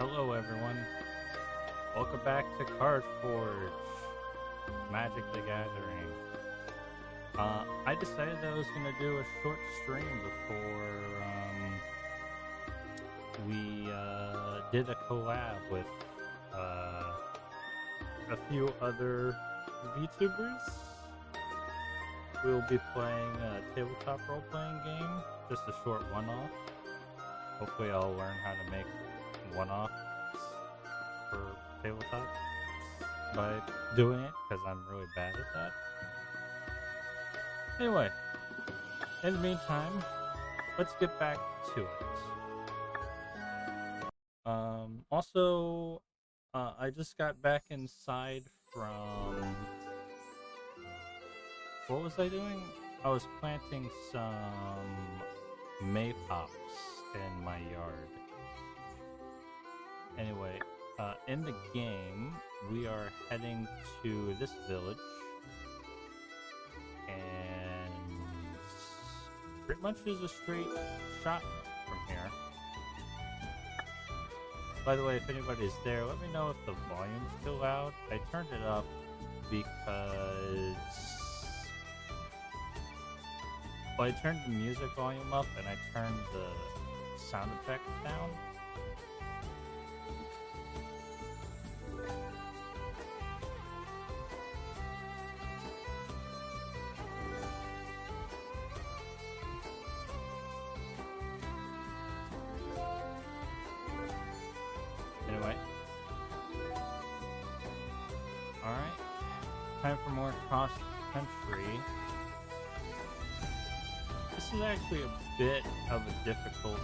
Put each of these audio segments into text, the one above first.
Hello everyone, welcome back to Card Forge, Magic the Gathering. I decided that I was going to do a short stream before we did a collab with a few other VTubers. We'll be playing a tabletop role-playing game, just a short one-off. Hopefully I'll learn how to make one-offs for tabletop by doing it, because I'm really bad at that. Anyway, in the meantime, let's get back to it. Also, I just got back inside from... What was I doing? I was planting some maypops in my yard. Anyway, in the game, we are heading to this village, and pretty much is a straight shot from here. By the way, if anybody's there, let me know if the volume's too loud. I turned it up because... Well, I turned the music volume up and I turned the sound effects down. Anyway. Alright. Time for more cross country. This is actually a bit of a difficult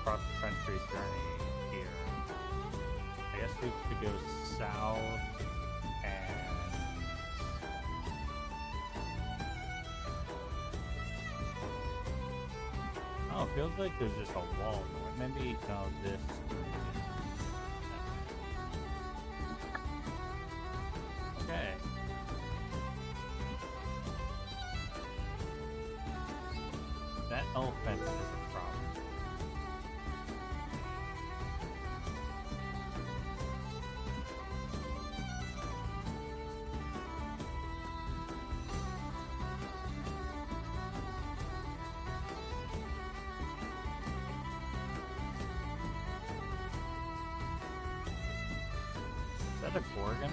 cross-country journey here. I guess we could go south and... Oh, it feels like there's just a wall. Maybe, no, this... Okay. That elephant is a problem. Is that a Gorgon?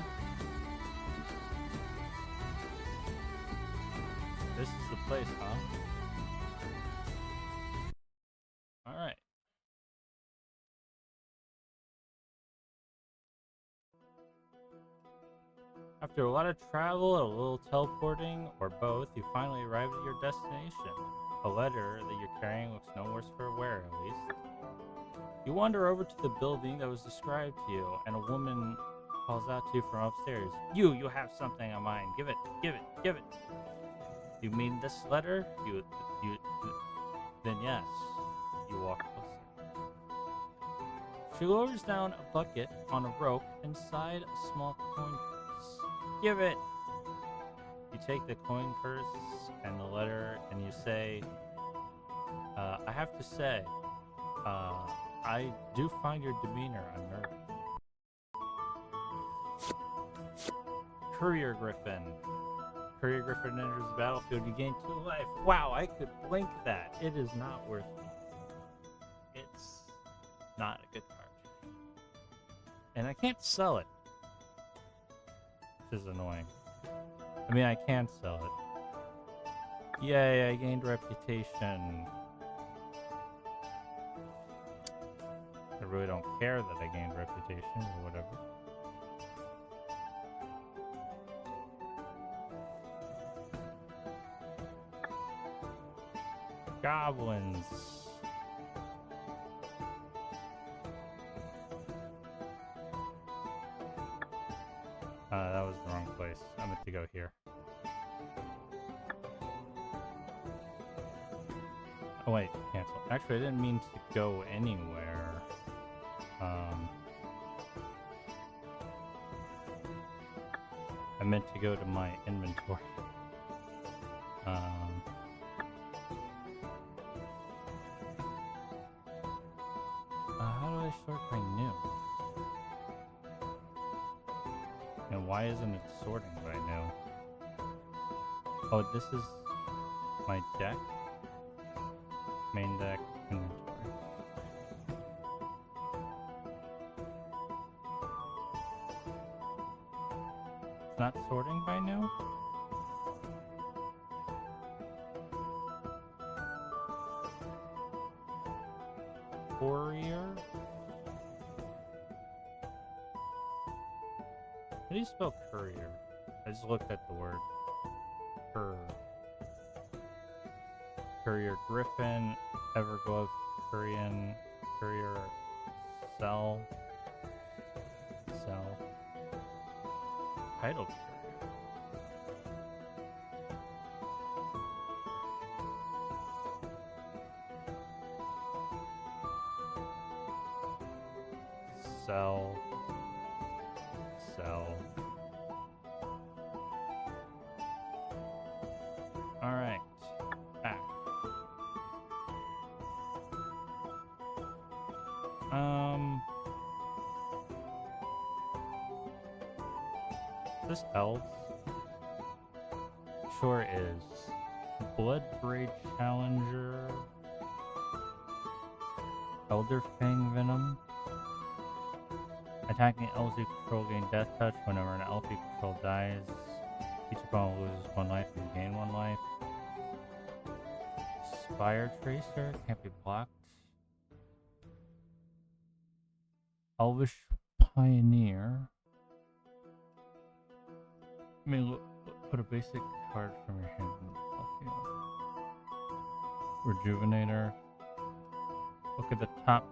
This is the place, huh? Alright. After a lot of travel, a little teleporting, or both, you finally arrive at your destination. A letter that you're carrying looks no worse for wear, at least. You wander over to the building that was described to you, and a woman calls out to you from upstairs. You have something on mind. Give it, give it, give it. You mean this letter? Then yes. You walk closer. She lowers down a bucket on a rope inside a small coin purse. Give it! You take the coin purse and the letter and you say, I have to say, I do find your demeanor unnerving. Courier Griffin. Courier Griffin enters the battlefield. You gain 2 life. Wow, I could blink that. It is not worth it. It's not a good card. And I can't sell it. Which is annoying. I mean, I can sell it. Yay, I gained reputation. I really don't care that I gained reputation or whatever. Goblins. That was the wrong place. I meant to go here. Oh wait, cancel. Actually, I didn't mean to go anywhere. I meant to go to my inventory. How do I sort by new? And why isn't it sorting right now? Oh, this is my deck. Main deck inventory. It's not sorting by now? Courier? How do you spell courier? I just looked at the word. Courier Griffin, Everglove, Courier, Cell, Title Courier. Cell. Alright. Back. Is this elves? Sure is. Bloodbraid Challenger. Elder Fang Venom. Attacking elves you control gain Death Touch. Whenever an elf you control dies, each opponent loses 1 life and you gain 1 life. Spire Tracer can't be blocked. Elvish Pioneer. I mean, put a basic card from your hand in the battlefield. Rejuvenator. Look at the top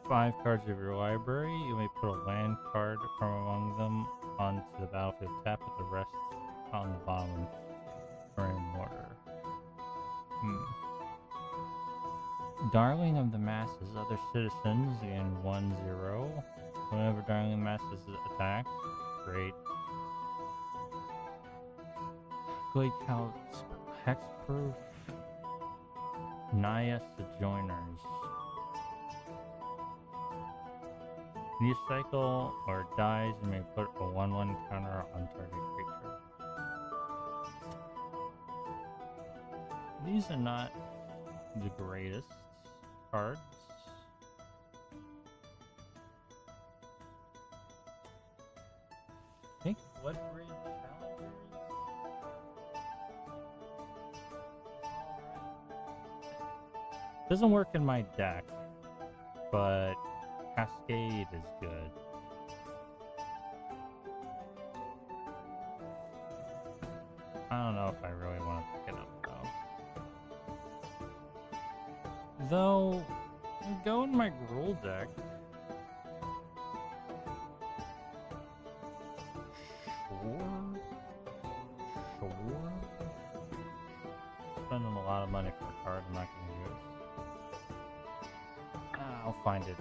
5 cards of your library. You may put a land card from among them onto the battlefield. Tap with the rest on the bottom or in order. Darling of the Masses. Other citizens gain 1/0 whenever Darling of the Masses attacks. Great. Glade Cow Hexproof. Naya Sojourners. When you cycle or dies, you may put a 1/1 counter on target creature. These are not the greatest cards. I think Bloodbraid Challengers. Doesn't work in my deck, but Cascade is good. I don't know if I really want to pick it up though. Go in my Gruul deck. Sure. Spending a lot of money for a card I'm not going to use. I'll find it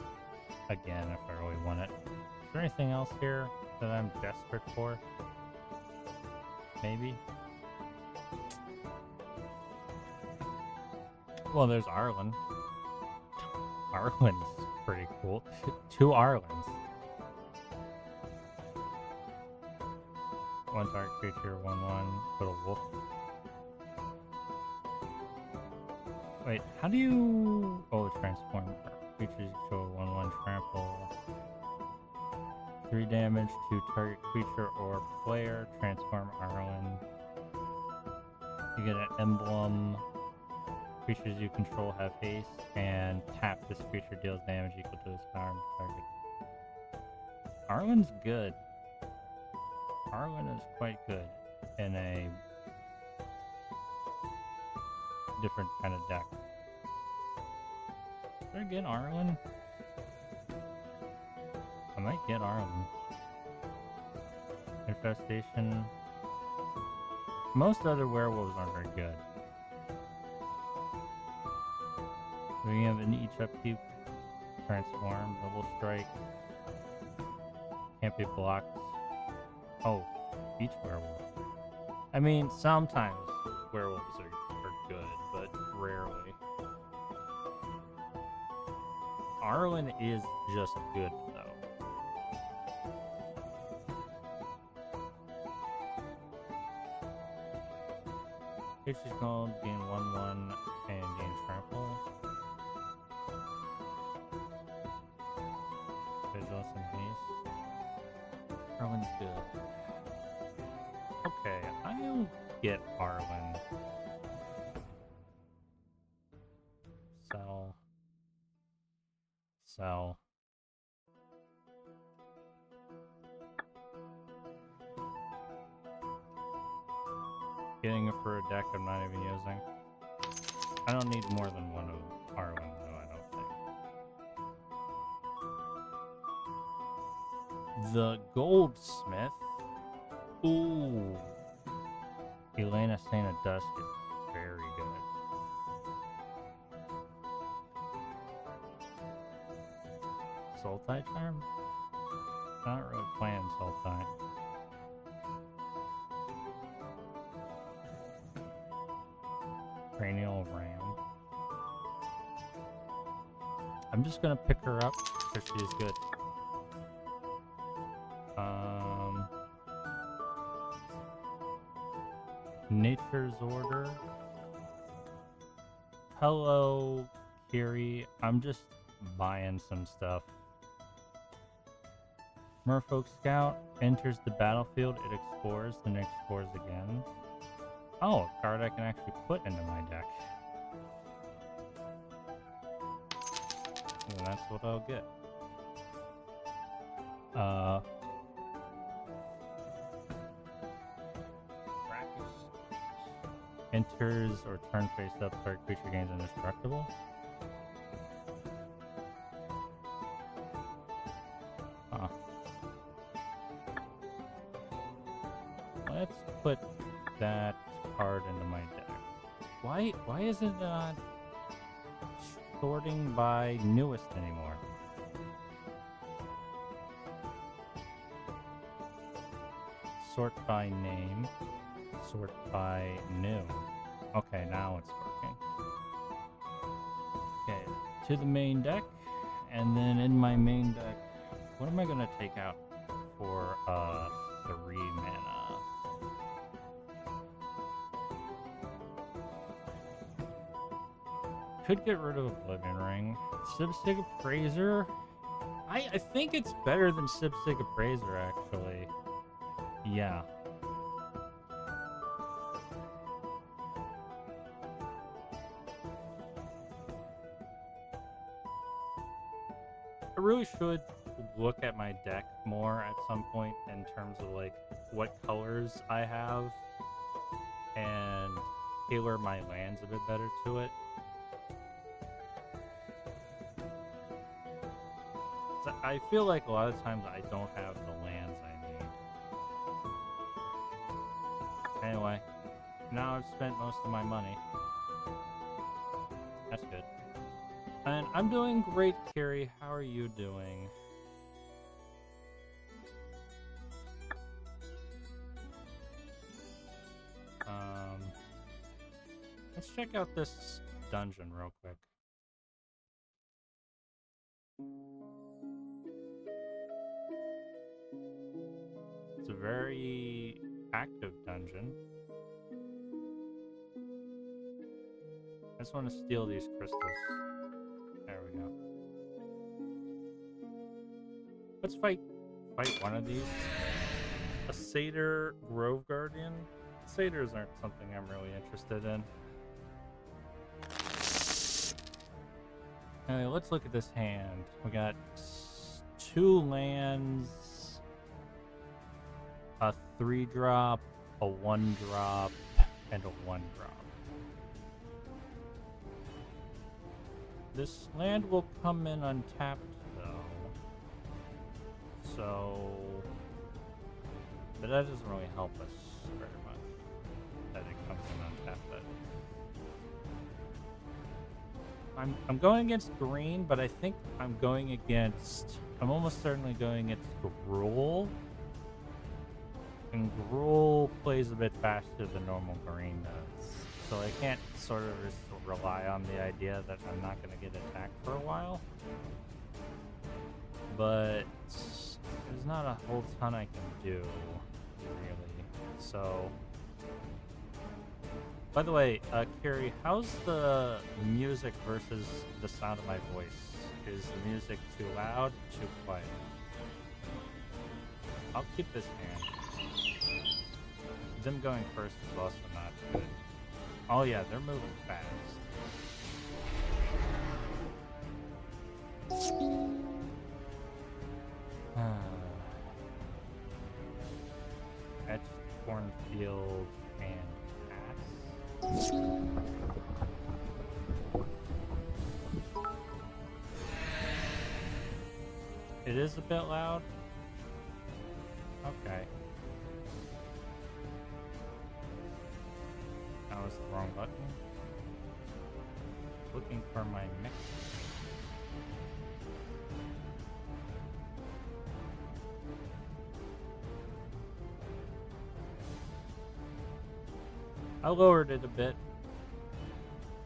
again if I really want it. Is there anything else here that I'm desperate for? Maybe? Well, there's Arlen. Arlen's pretty cool. 2 Arlens. 1 target creature, 1/1, put a wolf. Wait, how do you... Oh, transform. Creatures control 1/1 trample. 3 damage to target creature or player. Transform Arlen. You get an emblem. Creatures you control have haste, and tap this creature deals damage equal to its power to target. Arlen's good. Arlen is quite good in a different kind of deck. Should I get Arlen? I might get Arlen. Infestation. Most other werewolves aren't very good. We have an each upkeep, transform, double strike, can't be blocked. Oh, each werewolf. I mean, sometimes werewolves are good, but rarely. Arlen is just good, though. If she's gold, gain 1/1 and gain trample. Vigilance and haste. Arwen's good. Okay, I'll get Arwen. Sell. Sell. Getting it for a deck I'm not even using. I don't need more than one of Arwen, though, I don't think. The Goldsmith. Ooh. Elena Saint of Dusk is very good. Sultai charm? Not really playing Sultai. Cranial Ram. I'm just gonna pick her up because she's good. Nature's Order. Hello, Kiri. I'm just buying some stuff. Merfolk Scout enters the battlefield. It explores, then explores again. Oh, a card I can actually put into my deck. And that's what I'll get. Enters or turn face up, target creature gains indestructible. Huh. Let's put that card into my deck. Why is it not sorting by newest anymore? Sort by name. Sort by new. Okay, now it's working. Okay, to the main deck, and then in my main deck, what am I gonna take out for 3 mana? Could get rid of Oblivion Ring. Sibsig Appraiser. I think it's better than Sibsig Appraiser, actually. Yeah. I really should look at my deck more at some point in terms of like what colors I have and tailor my lands a bit better to it. So I feel like a lot of times I don't have the lands I need. Anyway, now I've spent most of my money. That's good. And I'm doing great, Carrie. How are you doing? Let's check out this dungeon real quick. It's a very active dungeon. I just want to steal these crystals. There we go. Let's fight one of these. A Satyr Grove Guardian. Satyrs aren't something I'm really interested in. Anyway, let's look at this hand. We got 2 lands, a 3-drop, a 1-drop, and a 1-drop. This land will come in untapped, though. So, but that doesn't really help us very much. That it comes in untapped. But I'm going against green, but I think I'm almost certainly going against Gruul. And Gruul plays a bit faster than normal green does. So I can't sort of just rely on the idea that I'm not going to get attacked for a while. But there's not a whole ton I can do, really. So By the way, Carrie, how's the music versus the sound of my voice? Is the music too loud, too quiet? I'll keep this hand. Them going first is also not good. Oh yeah, they're moving fast. Etched cornfield and pass. It is a bit loud. Okay. That was the wrong button. Looking for my mix. I lowered it a bit.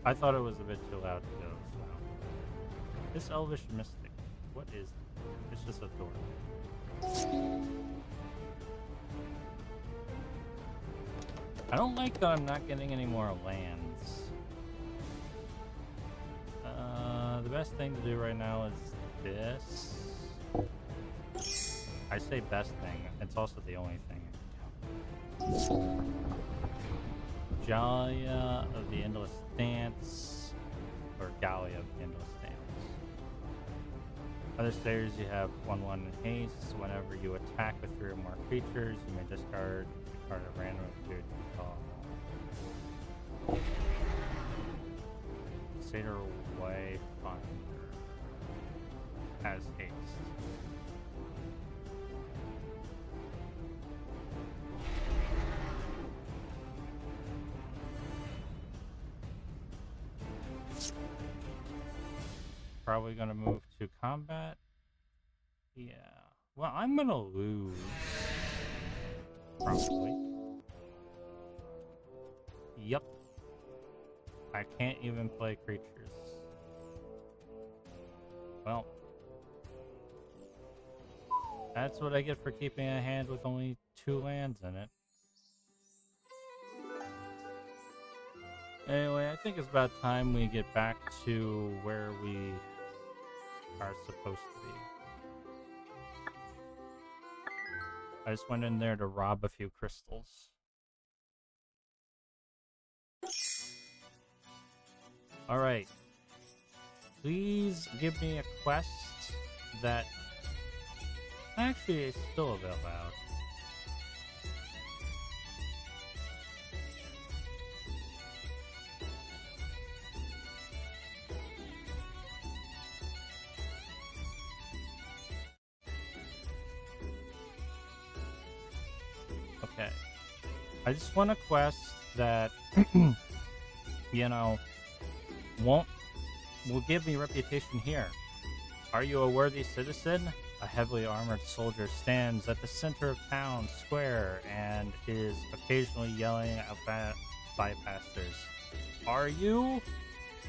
I thought it was a bit too loud to go, so. This Elvish Mystic, what is it? It's just a door. I don't like that I'm not getting any more lands. The best thing to do right now is this. I say best thing, it's also the only thing. Jalia of the Endless Dance, or Gallia of the Endless Dance. Other stairs, you have 1/1 in haste. Whenever you attack with 3 or more creatures, you may discard a card at random if you're too tall. Satyr Wayfinder has haste. Probably gonna move to combat. Yeah. Well, I'm gonna lose. Probably. Yep. I can't even play creatures. Well. That's what I get for keeping a hand with only 2 lands in it. Anyway, I think it's about time we get back to where we are supposed to be. I just went in there to rob a few crystals. Alright. Please give me a quest that actually is still a bit loud. Okay. I just want a quest that, you know, will give me reputation here. Are you a worthy citizen? A heavily armored soldier stands at the center of town square and is occasionally yelling at bypassers. Are you?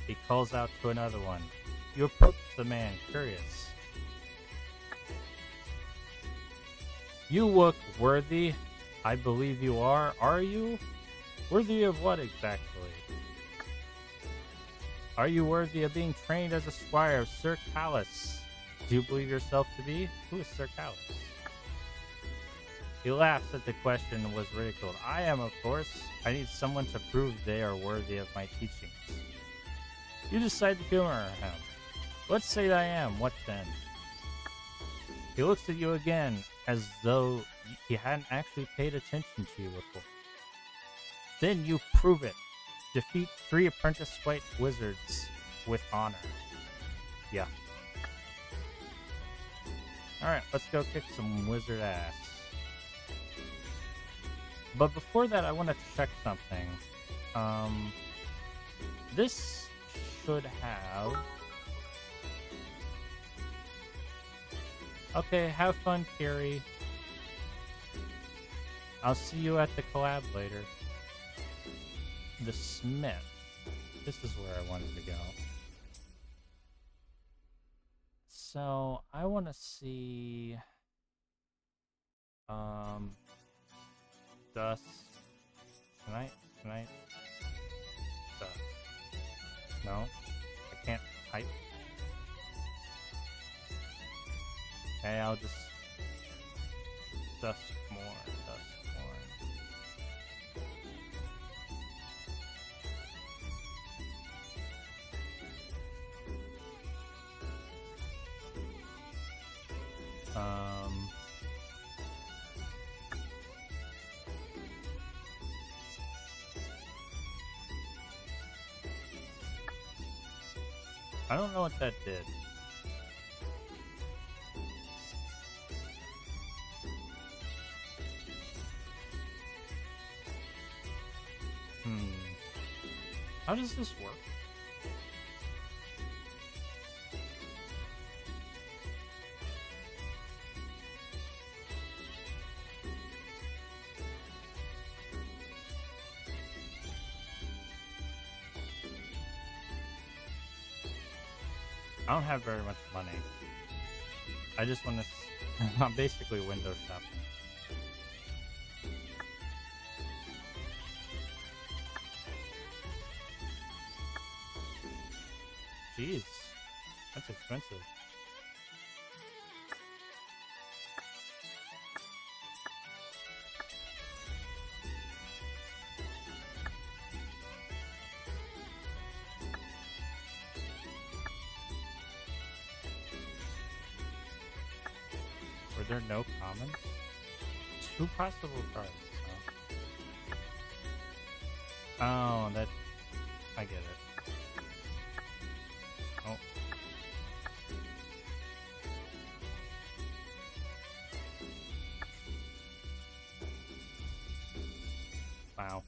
He calls out to another one. You approach the man, curious. You look worthy. I believe you are. Are you? Worthy of what exactly? Are you worthy of being trained as a squire of Sir Callus? Do you believe yourself to be? Who is Sir Callus? He laughs at the question and was ridiculed. I am, of course. I need someone to prove they are worthy of my teachings. You decide to humor him. Let's say I am. What then? He looks at you again as though he hadn't actually paid attention to you before. Then you prove it. Defeat 3 apprentice white wizards with honor. Yeah. Alright, let's go kick some wizard ass. But before that, I want to check something. This should have... Okay, have fun, Kiri. I'll see you at the collab later. The Smith. This is where I wanted to go. So, I want to see... Dust. Tonight? No? I can't type. Okay, I'll just dust more, dust more. I don't know what that did. How does this work? I don't have very much money. I just want to... I'm basically window shopping. Jeez, that's expensive. Were there no commons? 2 possible cards. Huh? Oh, that... I get it. Oh. Wow.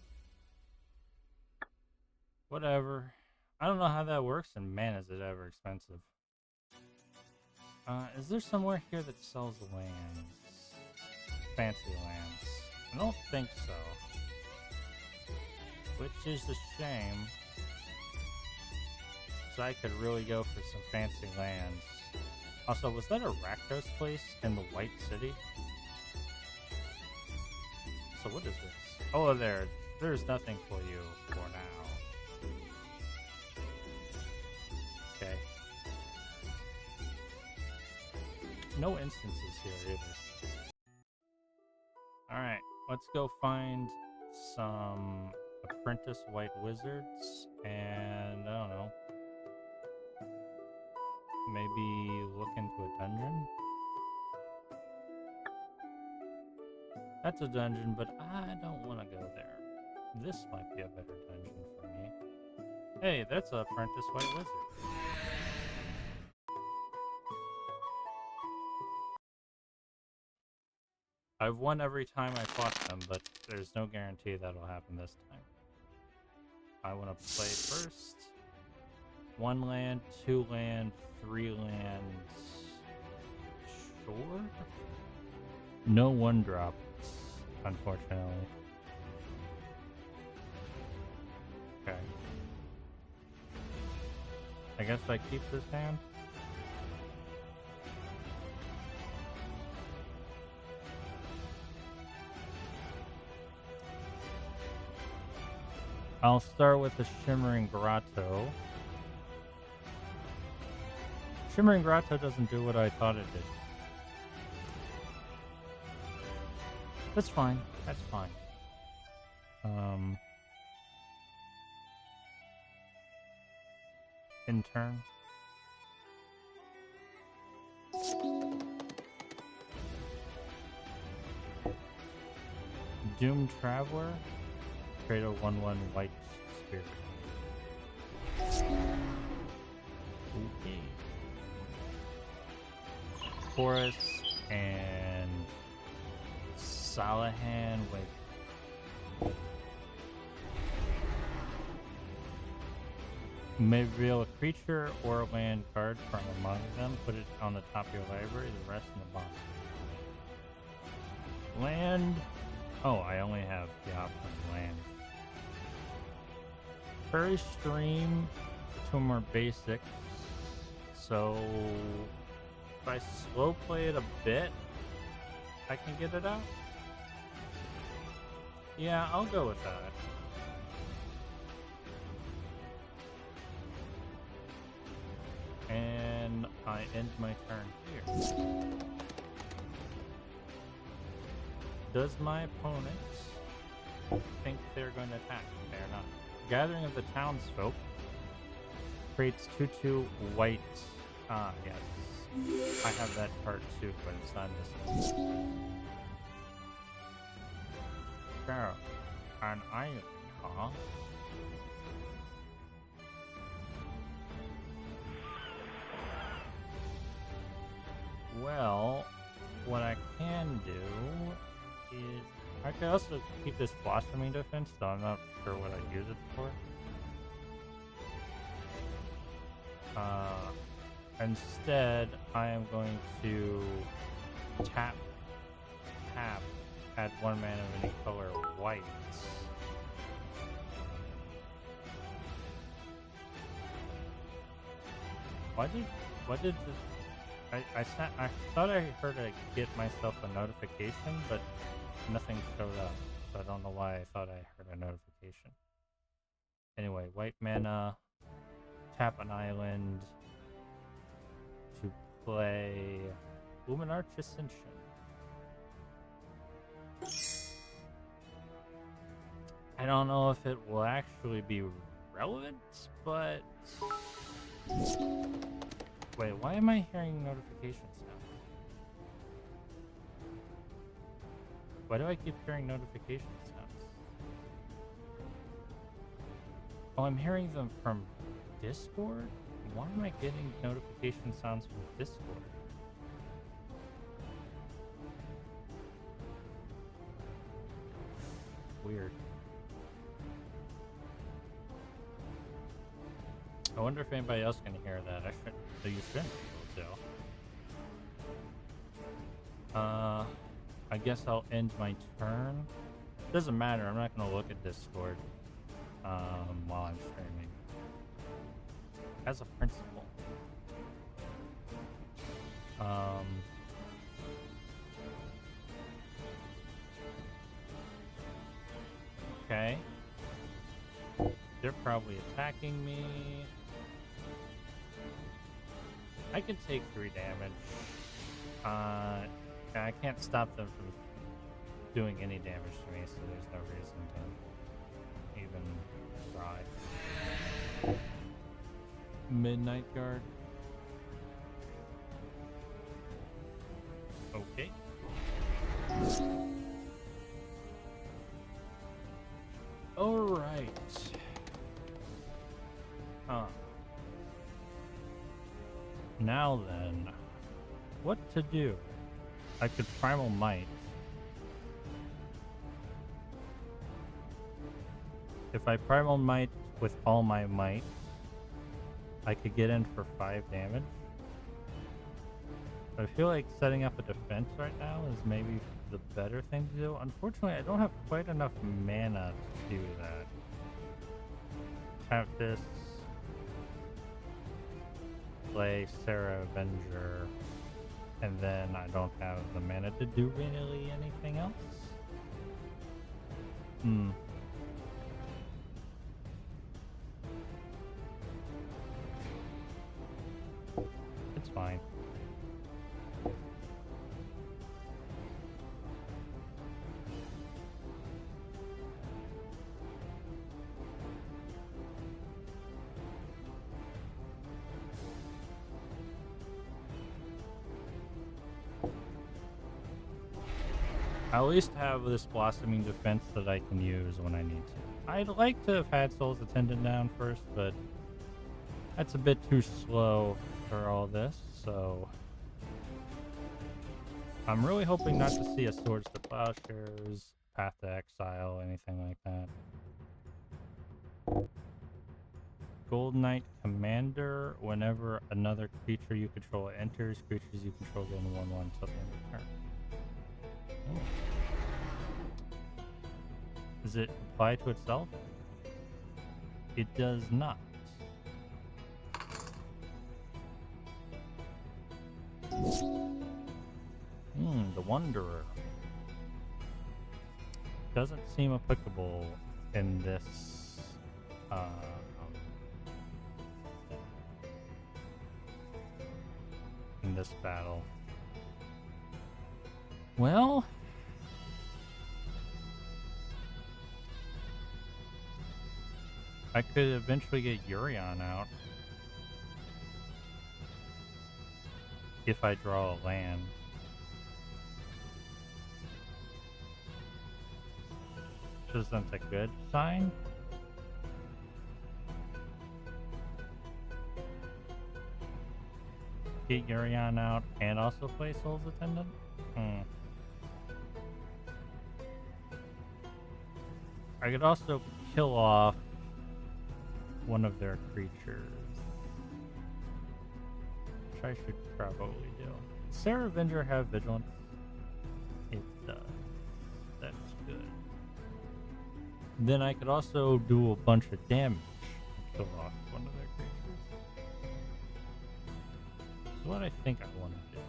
Whatever. I don't know how that works, and man, is it ever expensive. Is there somewhere here that sells lands? Fancy lands? I don't think so. Which is a shame. So I could really go for some fancy lands. Also, was that a Rakdos place in the White City? So what is this? Oh, there's nothing for you for now. Okay. No instances here either. Alright, let's go find some apprentice white wizards and I don't know. Maybe look into a dungeon? That's a dungeon, but I don't want to go there. This might be a better dungeon for me. Hey, that's an apprentice white wizard. I've won every time I fought them, but there's no guarantee that'll happen this time. I want to play first. 1 land, 2 land, 3 lands. Sure? No 1-drops, unfortunately. Okay. I guess I keep this hand? I'll start with the Shimmering Grotto. Shimmering Grotto doesn't do what I thought it did. That's fine. That's fine. In turn. Doomed Traveler. Create a 1/1 white spirit. Okay. Forest and Salahan with may reveal a creature or a land card from among them. Put it on the top of your library. The rest in the bottom. Land. Oh, I only have the option of land. Prairie Stream, 2 more basics. So if I slow play it a bit, I can get it out. Yeah, I'll go with that. end my turn here. Does my opponent think they're going to attack? They are not. Gathering of the townsfolk creates 2/2 white. Yes. I have that card too, but it's not this one. Sure. An island, huh? Well, what I can do is I could also keep this blossoming defense, though I'm not sure what I'd use it for. Instead, I am going to tap, add 1 mana of any color white. What did this? I thought I heard I get myself a notification, but nothing showed up, so I don't know why I thought I heard a notification. Anyway, white mana, tap an island to play Luminarch Ascension. I don't know if it will actually be relevant, but... Wait, why am I hearing notifications now? Why do I keep hearing notification sounds? Oh, I'm hearing them from Discord? Why am I getting notification sounds from Discord? Weird. I wonder if anybody else can hear that. You shouldn't be able to. I guess I'll end my turn. Doesn't matter. I'm not going to look at Discord while I'm streaming. As a principle. Okay. They're probably attacking me. I can take 3 damage. I can't stop them from doing any damage to me, so there's no reason to even try. Midnight Guard. Okay. Alright. Now then, what to do? I could Primal Might. If I Primal Might with all my might, I could get in for 5 damage. But I feel like setting up a defense right now is maybe the better thing to do. Unfortunately, I don't have quite enough mana to do that. Tap this. Play Sarah Avenger. And then I don't have the mana to do really anything else. It's fine. I at least have this blossoming defense that I can use when I need to. I'd like to have had Soul's Attendant down first, but that's a bit too slow for all this, so I'm really hoping not to see a Swords to Plowshares, Path to Exile, anything like that. Gold Knight Commander, whenever another creature you control enters, creatures you control gain 1/1 until the end of the turn. Oh. Does it apply to itself? It does not. The Wanderer. Doesn't seem applicable in this in this battle. Well, I could eventually get Urion out if I draw a land. Which isn't a good sign. Get Urion out and also play Soul's Attendant? I could also kill off one of their creatures. Which I should probably do. Does Sarah Avenger have Vigilance? It does. That's good. Then I could also do a bunch of damage and kill off one of their creatures. That's what I think I want to do.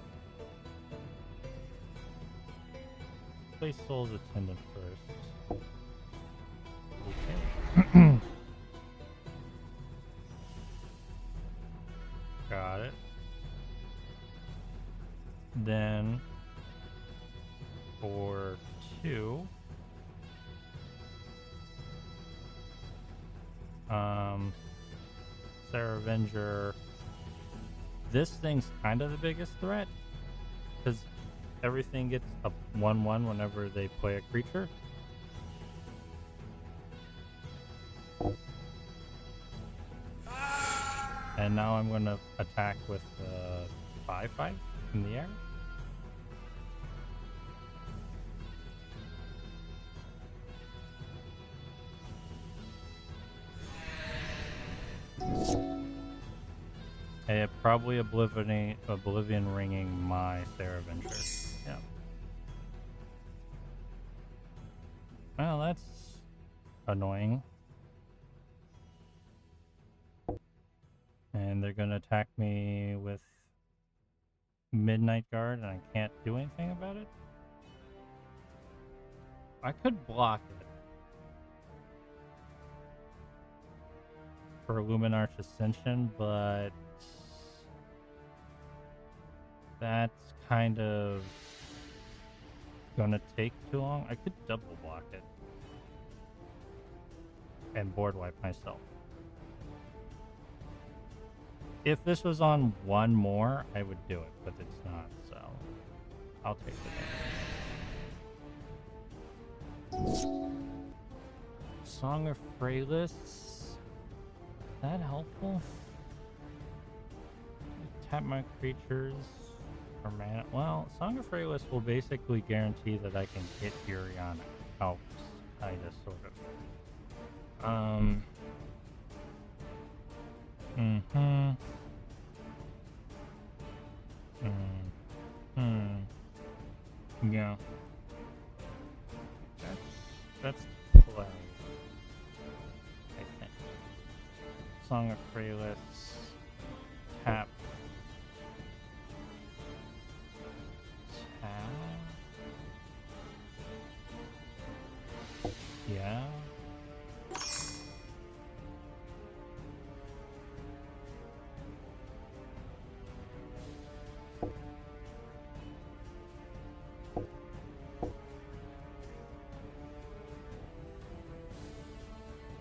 Play Soul's Attendant first. Okay. Got it. Then for 2, Sarah Avenger. This thing's kind of the biggest threat because everything gets a 1/1 whenever they play a creature. And now I'm going to attack with 5/5 in the air. Probably Oblivion ringing my Sarah Avenger. Yeah. Well, that's annoying. And they're going to attack me with Midnight Guard, and I can't do anything about it? I could block it for Luminarch Ascension, but that's kind of gonna take too long. I could double block it and board wipe myself. If this was on one more, I would do it, but it's not, so I'll take the damage. Song of Freylis. Is that helpful? Tap my creatures for mana. Well, Song of Freylis will basically guarantee that I can hit Urion out, kinda, sort of. Yeah. That's play, I think. Song of Freylis. Tap. Yeah.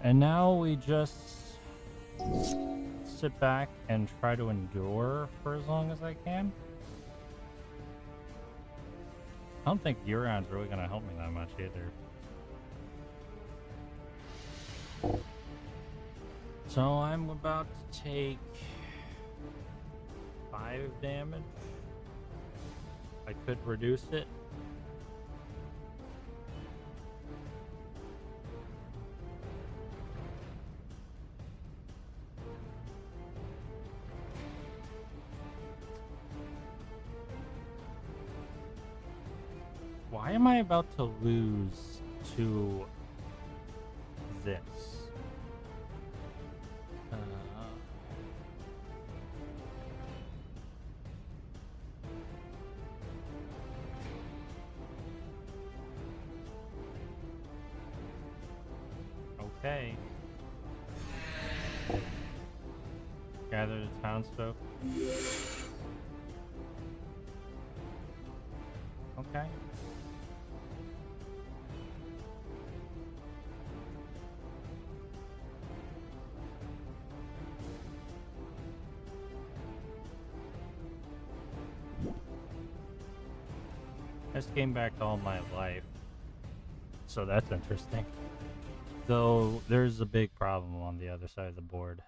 And now we just sit back and try to endure for as long as I can. I don't think Urion's really going to help me that much either. So I'm about to take 5 damage. I could reduce it. Why am I about to lose to this? Okay. Gather the townsfolk. okay. I just came back all my life, so that's interesting. Though there's a big problem on the other side of the board.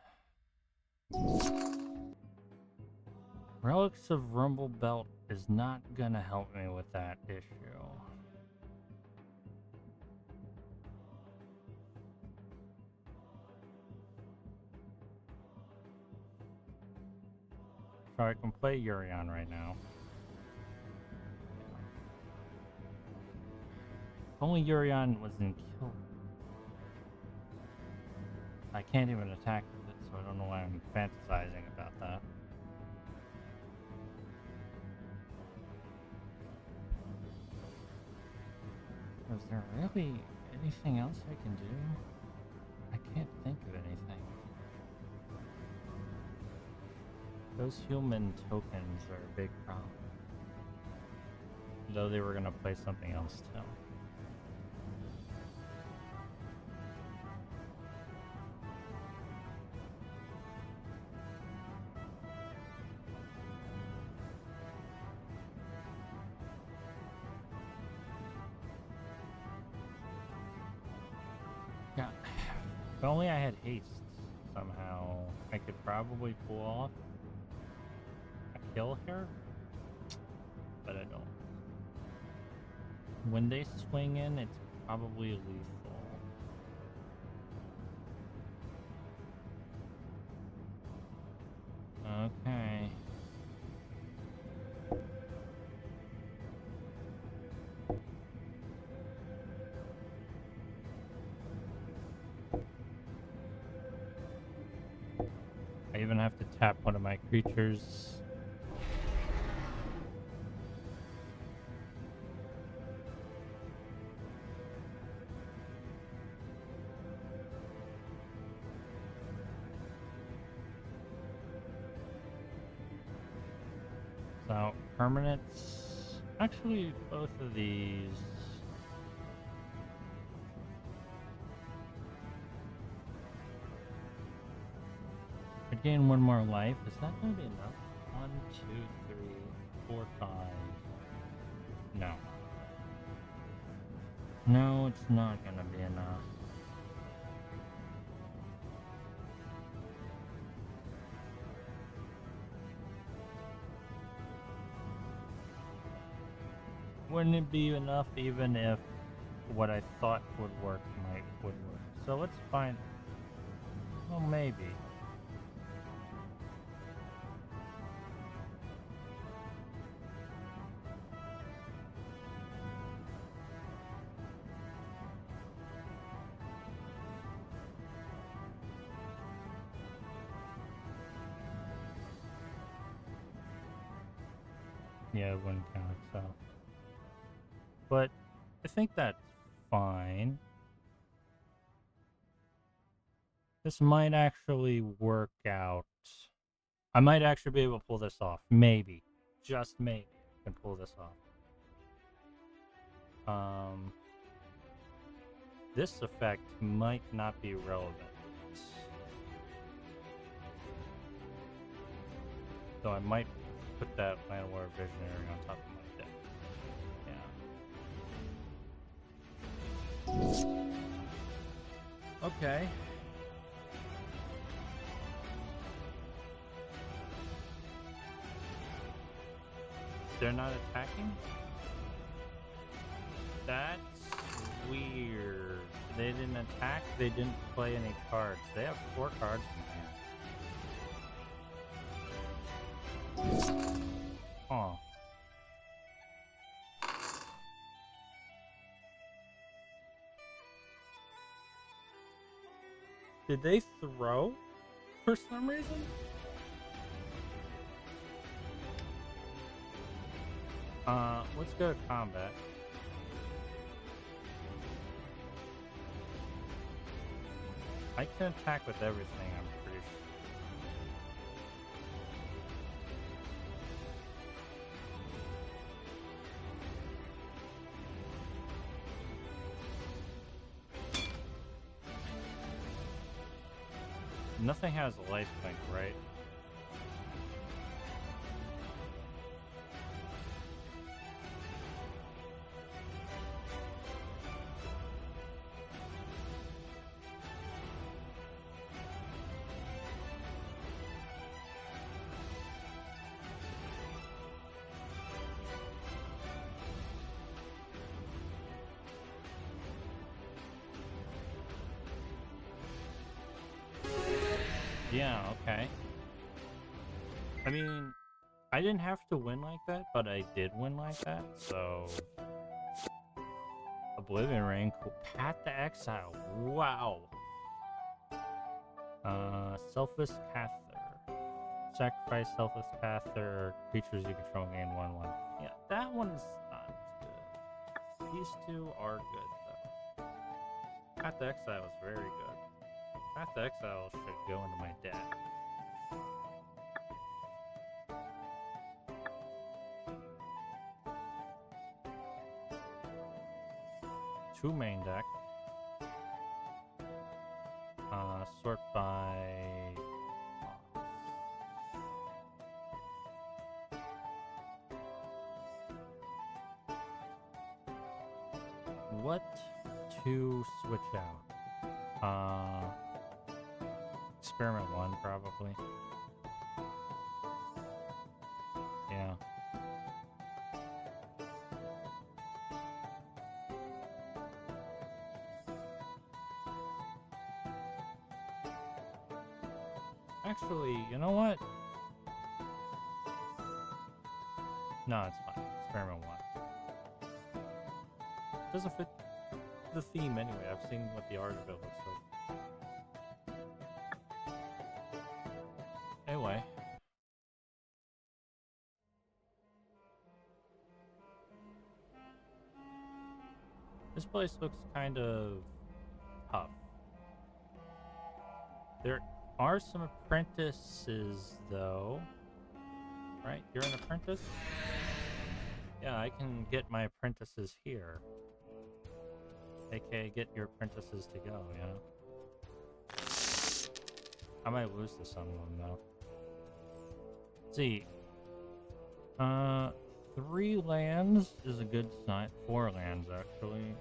Relics of Rumble Belt is not gonna help me with that issue. So I can play Urion right now. If only Urion was in kill. I can't even attack with it, so I don't know why I'm fantasizing about that. Is there really anything else I can do? I can't think of anything. Those human tokens are a big problem. Though they were gonna play something else too. Yeah. If only I had haste somehow, I could probably pull off a kill here, but I don't. When they swing in, it's probably lethal. Okay. I even have to tap one of my creatures. So, permanents. Actually, both of these. I gain one more life. Is that going to be enough? 1, 2, 3, 4, 5. No. No, it's not going to be enough. Wouldn't it be enough even if what I thought would work would work? So let's find. Well, maybe. Yeah, it wouldn't count itself. But I think that's fine. This might actually work out. I might actually be able to pull this off. Maybe. Just maybe I can pull this off. This effect might not be relevant. So I might put that Llanowar Visionary on top of my deck. Yeah. Okay. They're not attacking? That's weird. They didn't attack, they didn't play any cards. They have 4 cards in hand. Oh. Did they throw for some reason? Let's go to combat. I can attack with everything, I'm pretty sure. Nothing has a life link, right? Yeah, okay. I mean, I didn't have to win like that, but I did win like that, so... Oblivion Ring, cool. Path to Exile, wow! Selfless Cather. Sacrifice Selfless Cather, creatures you control gain 1/1. Yeah, that one's not good. These two are good, though. Path to Exile is very good. Path to Exile should go into my deck. Two main deck. Sort by... What to switch out? Experiment 1, probably. Yeah. Actually, you know what? No, it's fine. Experiment 1. Doesn't fit the theme anyway. I've seen what the art of it looks like. Anyway. This place looks kind of tough. There are some apprentices, though. Right? You're an apprentice? Yeah, I can get my apprentices here. AKA get your apprentices to go, you know? I might lose to some of them, though. Let's see. 3 lands is a good sign. 4 lands, actually.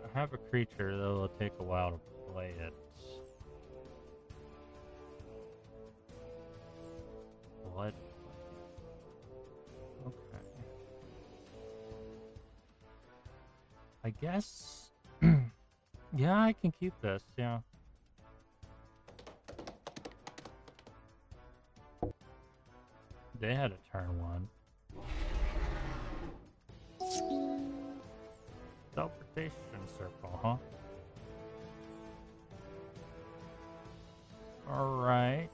I have a creature, though it'll take a while to play it. Blood. Okay. I guess... yeah, I can keep this, yeah. They had a turn 1. Teleportation circle, huh? Alright.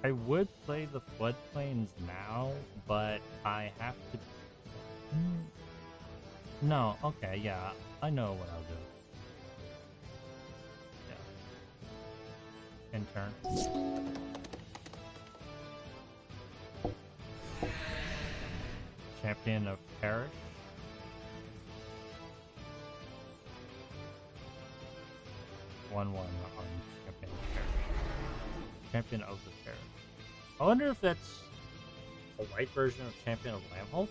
I would play the floodplains now, but I have to... No, okay, yeah, I know what I'll do. Yeah. In turn. Champion of Parish. On Champion of Parish. Champion of the Parish. I wonder if that's a white version of Champion of Lambhold?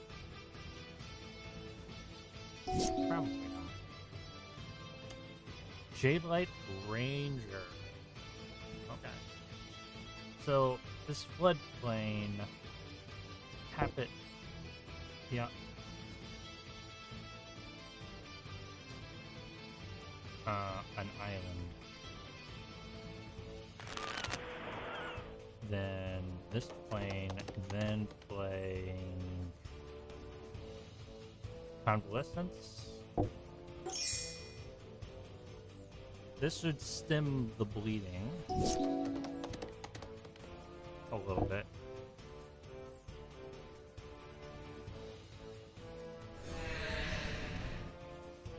Probably not. Jadelight Ranger. Okay. So, this floodplain... Tap it. Yeah. An island. Then this plane, then playing Convalescence. This should stem the bleeding a little bit.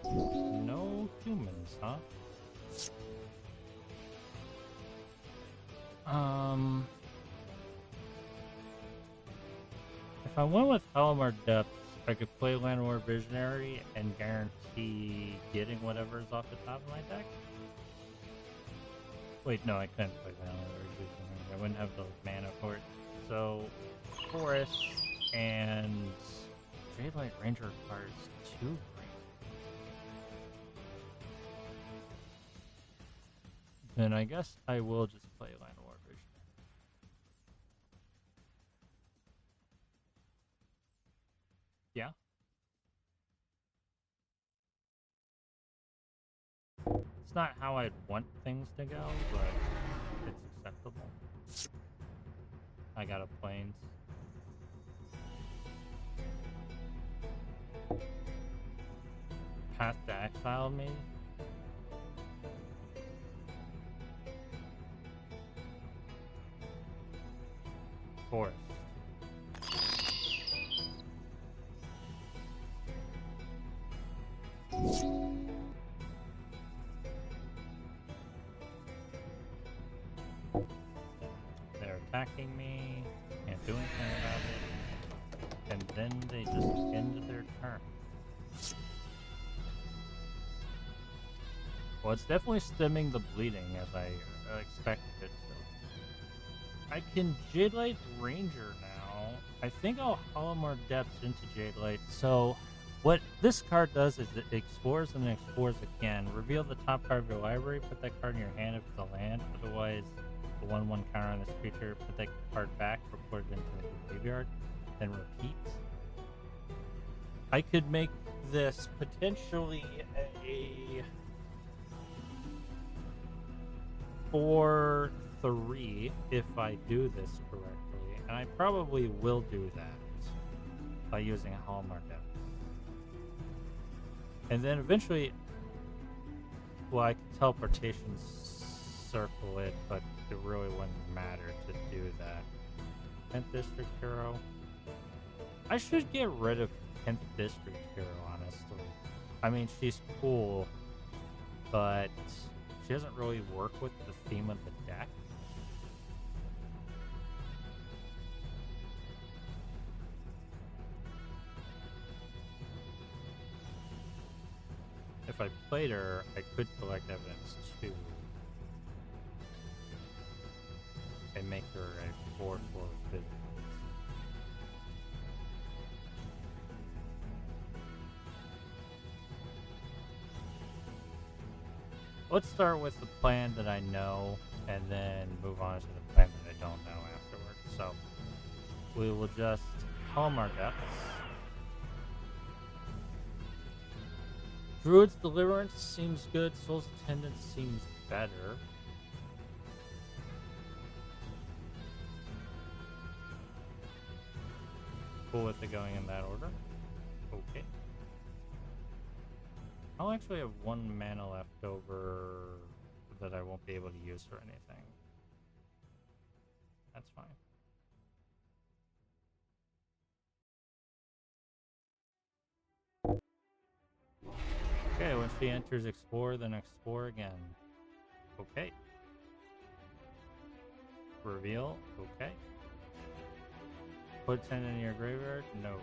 No humans, huh? If I went with Helmar Depths, I could play Landlord Visionary and guarantee getting whatever's off the top of my deck. Wait, no, I couldn't play Landlord Visionary. I wouldn't have the mana for it. So, Forest and Jadelight Ranger requires 2 green. Then I guess I will just play Landlord Visionary. Yeah. It's not how I'd want things to go, but it's acceptable. I got a Plains. Path to Exile, maybe? Forest. They're attacking me, can't do anything about it, and then they just end their turn. Well, it's definitely stemming the bleeding as I expected it to. I can Jadelight Ranger now. I think I'll Hollow more Depths into Jadelight. So, what this card does is it explores and then explores again. Reveal the top card of your library, put that card in your hand if it's a land. Otherwise, the 1/1 counter on this creature, put that card back, report it into the graveyard, then repeat. I could make this potentially a 4/3 if I do this correctly, and I probably will do that by using Hallmark Depth. And then eventually, well, I could teleportation circle it, but it really wouldn't matter to do that. 10th District Hero. I should get rid of 10th District Hero, honestly. I mean, she's cool, but she doesn't really work with the theme of the deck. If I played her, I could collect evidence too. And make her a 4/4 physics. Let's start with the plan that I know, and then move on to the plan that I don't know afterwards. So, we will just Hallmark Depths. Druid's Deliverance seems good. Soul's Attendant seems better. Cool with it going in that order. Okay. I'll actually have 1 mana left over that I won't be able to use for anything. That's fine. Okay, when she enters explore, then explore again. Okay. Reveal, okay. Put 10 in your graveyard, no.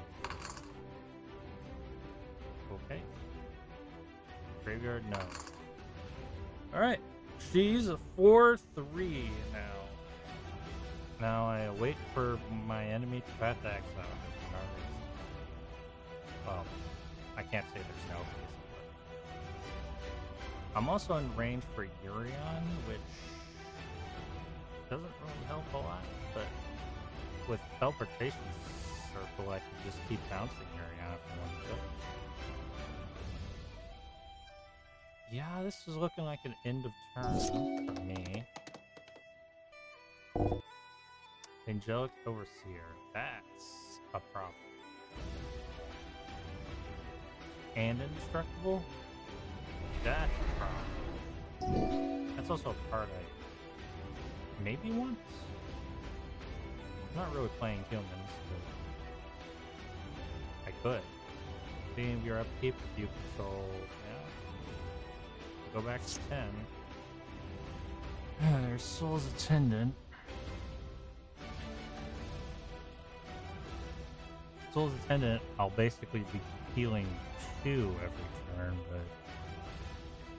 Okay. Graveyard, no. Alright, she's a 4/3 now. Now I wait for my enemy to path to exile. Well, I can't say there's no reason. I'm also in range for Urion, which doesn't really help a lot, but with teleportation circle, I can just keep bouncing Urion if I want to. Yeah, this is looking like an end of turn for me. Angelic Overseer, that's a problem. And indestructible, that's a problem. That's also a card I maybe want. I'm not really playing humans, but I could. Being of your upkeep, if you control, yeah. Go back to 10. There's Soul's Attendant. Soul's Attendant, I'll basically be healing 2 every turn, but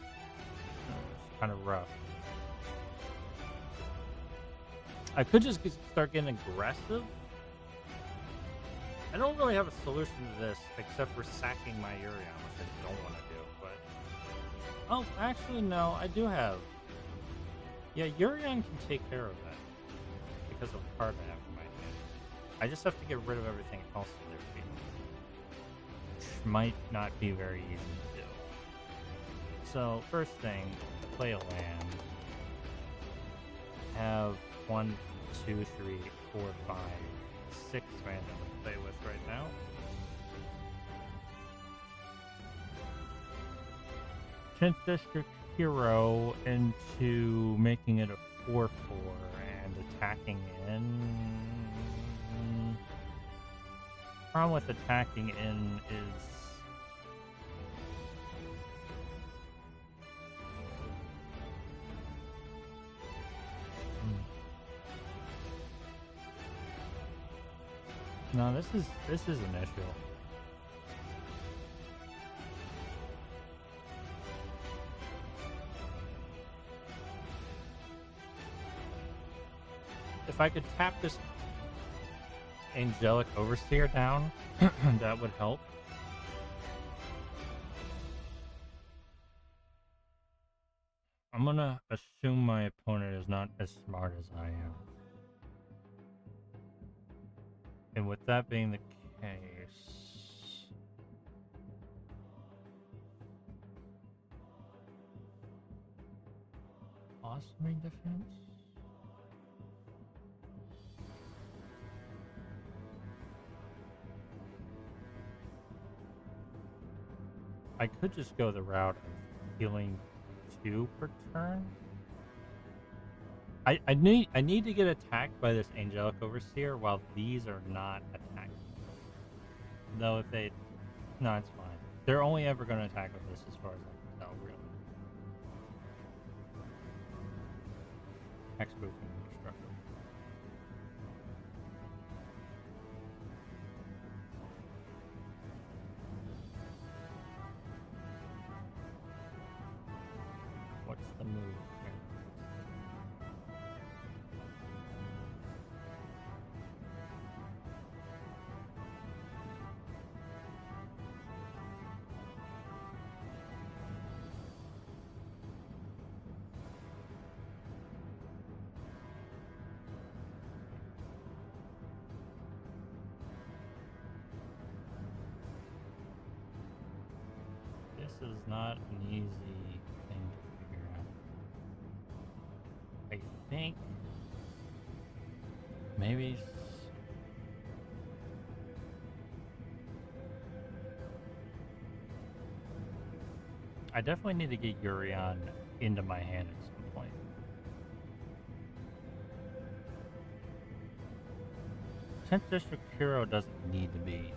it's kind of rough. I could just start getting aggressive. I don't really have a solution to this except for sacking my Urion, which I don't want to do, but... Oh, actually, no, I do have... Yeah, Urion can take care of that because of the card I have in my hand. I just have to get rid of everything else in their field, which might not be very easy to do. So, first thing, play a land. Have 1, 2, 3, 4, 5, 6 random to play with right now. Tenth District Hero into making it a 4/4 and attacking in. Problem with attacking in is no, this is an issue. If I could tap this Angelic Overseer down, that would help. I'm gonna assume my opponent is not as smart as I am. And with that being the case... Awesome defense? I could just go the route of healing 2 per turn. I need to get attacked by this Angelic Overseer while these are not attacking. Though if they... No, it's fine. They're only ever going to attack with this as far as I can tell, really. Hexproofing and destructive. What's the move here? This is not an easy thing to figure out. I think maybe I definitely need to get Urion into my hand at some point. Tenth District Hero doesn't need to be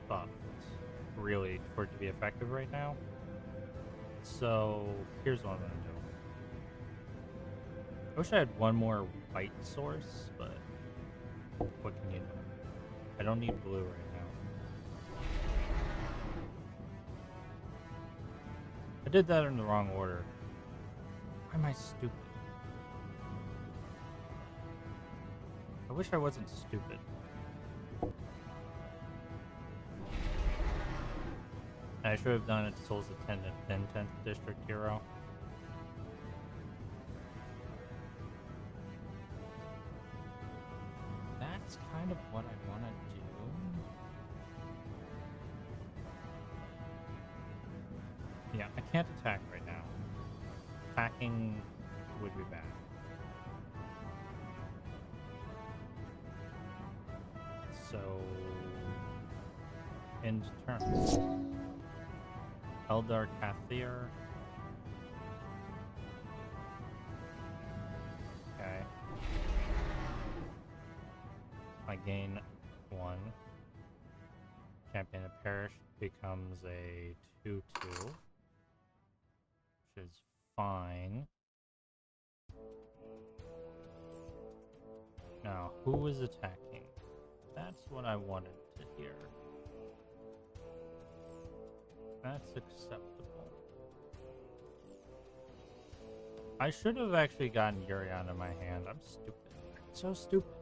buffed, really, for it to be effective right now. So, here's what I'm going to do. I wish I had one more white source, but what can you do? I don't need blue right now. I did that in the wrong order. Why am I stupid? I wish I wasn't stupid. I should have done it Soul's Attendant, then 10th District Hero. That's kind of what I want to do. Yeah, I can't attack right now. Attacking would be bad. So... end turn. Eldar Kathir. Okay. I gain 1. Champion of Parish becomes a 2/2, which is fine. Now, who is attacking? That's what I wanted to do. here. That's acceptable. I should have actually gotten Yuri out of my hand. I'm stupid. So stupid.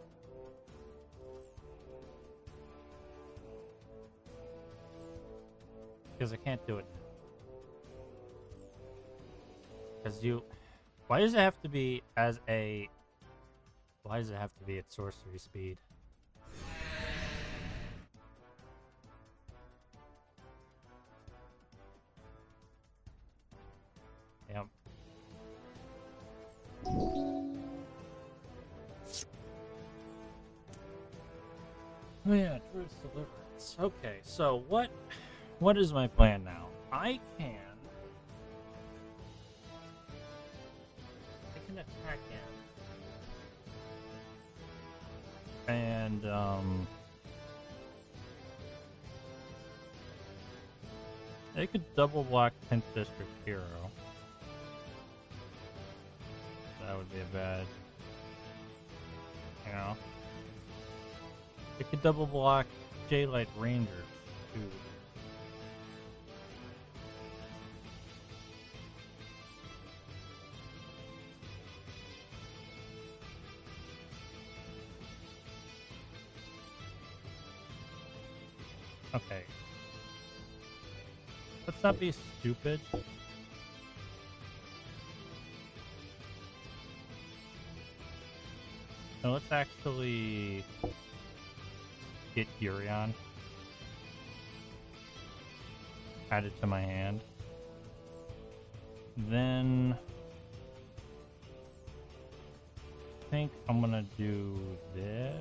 Because I can't do it. Because you... Why does it have to be as a... Why does it have to be at sorcery speed? Yep. Oh yeah, Druid's Deliverance. Okay, so what is my plan now? I can attack him. And they could double block 10th District Hero. That would be a bad, you know. It could double block J-Light Rangers too. Okay. Let's not be stupid. No, let's actually get Yurion added to my hand. Then I think I'm gonna do this.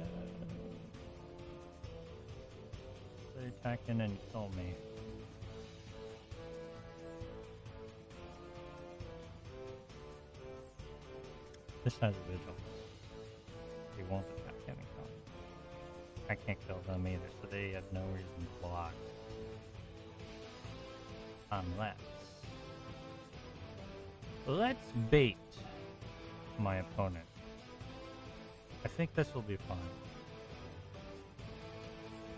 They attack in and kill me. This has vigilance. He won't attack any kill me. I can't kill them either, so they have no reason to block. Unless... Let's bait my opponent. I think this will be fine.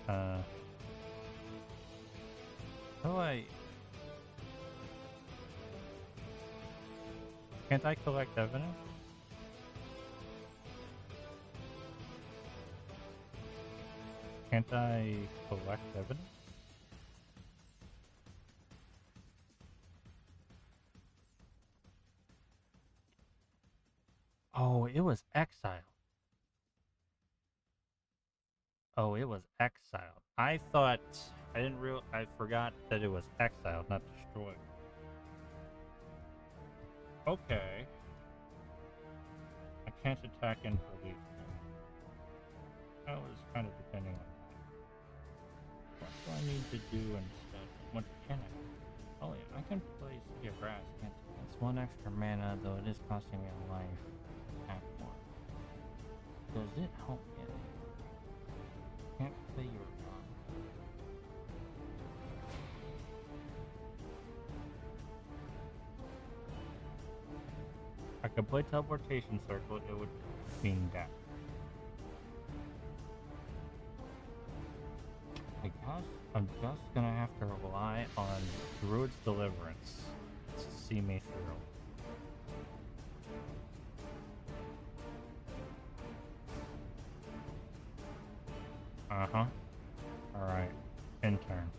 How do I... Can't I collect evidence? Can't I collect evidence? Oh, it was exiled. Oh, it was exiled. I thought... I forgot that it was exiled, not destroyed. Okay. I can't attack in for leaf. That was kind of depending on that. What do I need to do instead? What can I? Oh yeah, I can play Sea of Grass. It's one extra mana, though it is costing me a life. Attack one. Does it help me? Can't play your wrong. I could play Teleportation Circle, it would mean that. I guess I'm just gonna have to rely on Druid's Deliverance to see me through. Uh-huh. Alright. In turn.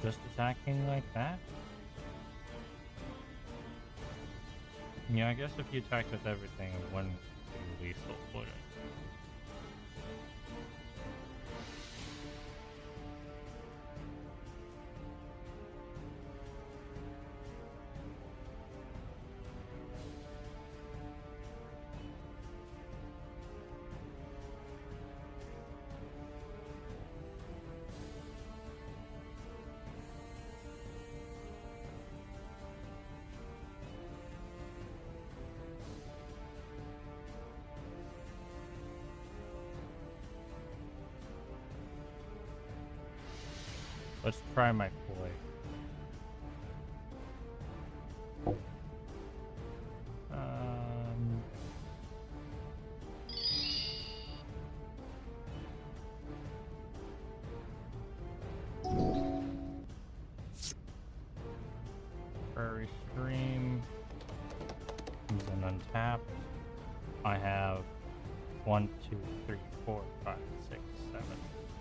Just attacking like that? Yeah, I guess if you attacked with everything, it wouldn't be lethal, would it? Let's try my ploy. I have 1, 2, 3, 4, 5, 6, 7,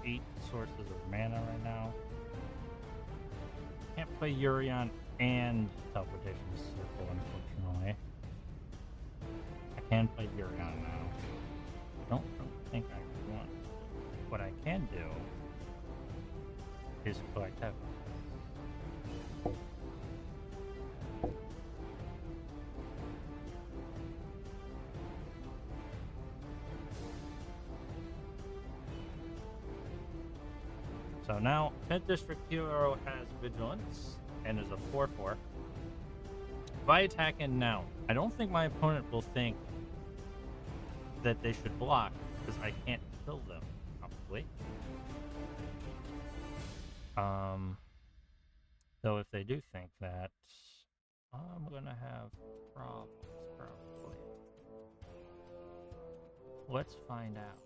8 sources of mana right now. Can't play Urion and Teleportation Circle, unfortunately. I can play Urion now. I don't really think I want. What I can do is collect heaven. So now, 10th District Hero has Vigilance and is a 4/4. If I attack in now, I don't think my opponent will think that they should block because I can't kill them, probably. So if they do think that, I'm gonna have problems, probably. Let's find out.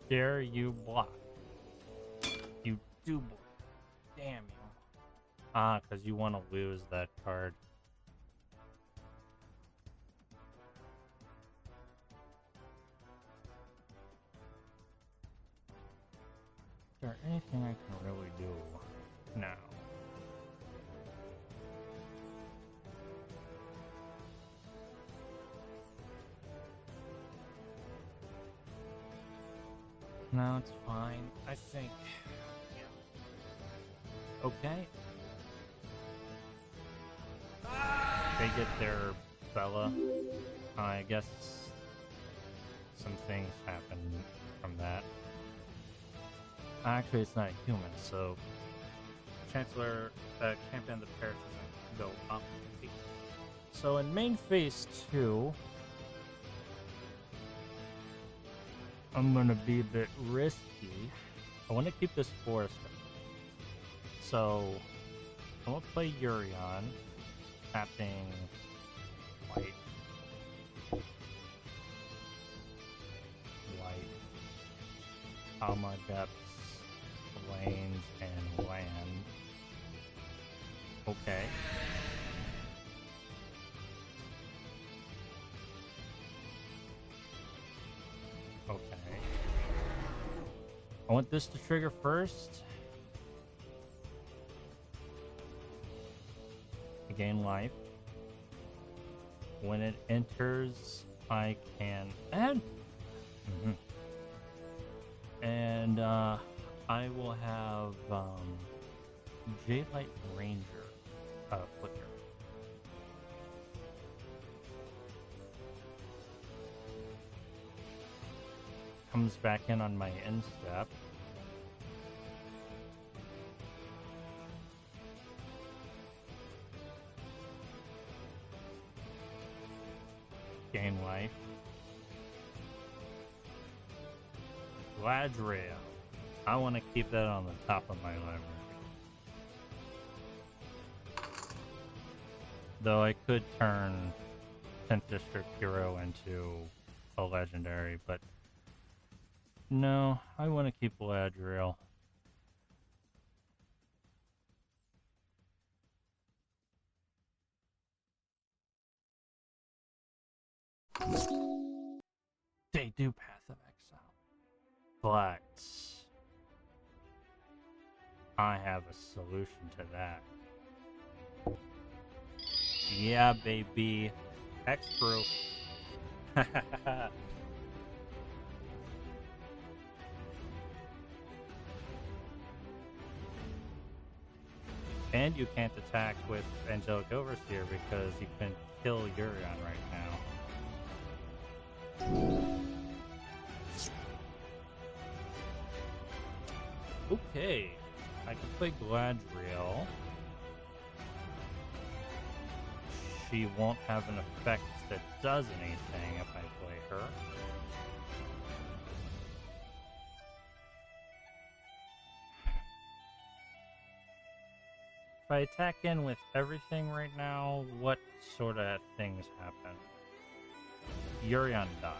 Dare you block? You do block. Damn you. Ah, because you want to lose that card. Is there anything I can really do now? No, it's fine. I think. Yeah. Okay. They get their Bella. I guess some things happen from that. Actually, it's not a human, so Chancellor Champion of the Paris doesn't go up. So in main phase 2, I'm gonna be a bit risky. I want to keep this forest. So I'm gonna play Urion, tapping white, Alma depths, lanes, and land. Okay. Okay. I want this to trigger first. To gain life. When it enters, I can add. And I will have J-Light Ranger flicker. Comes back in on my end step. Gain life. Gladriel. I want to keep that on the top of my library. Though I could turn 10th District Hero into a legendary, but no, I want to keep Gladriel. They do Path of Exile. But I have a solution to that. Yeah, baby. X-proof. And you can't attack with Angelic Overseer because you can kill Urion right now. Okay, I can play Gladriel. She won't have an effect that does anything if I play her. If I attack in with everything right now, what sort of things happen? Urion dies.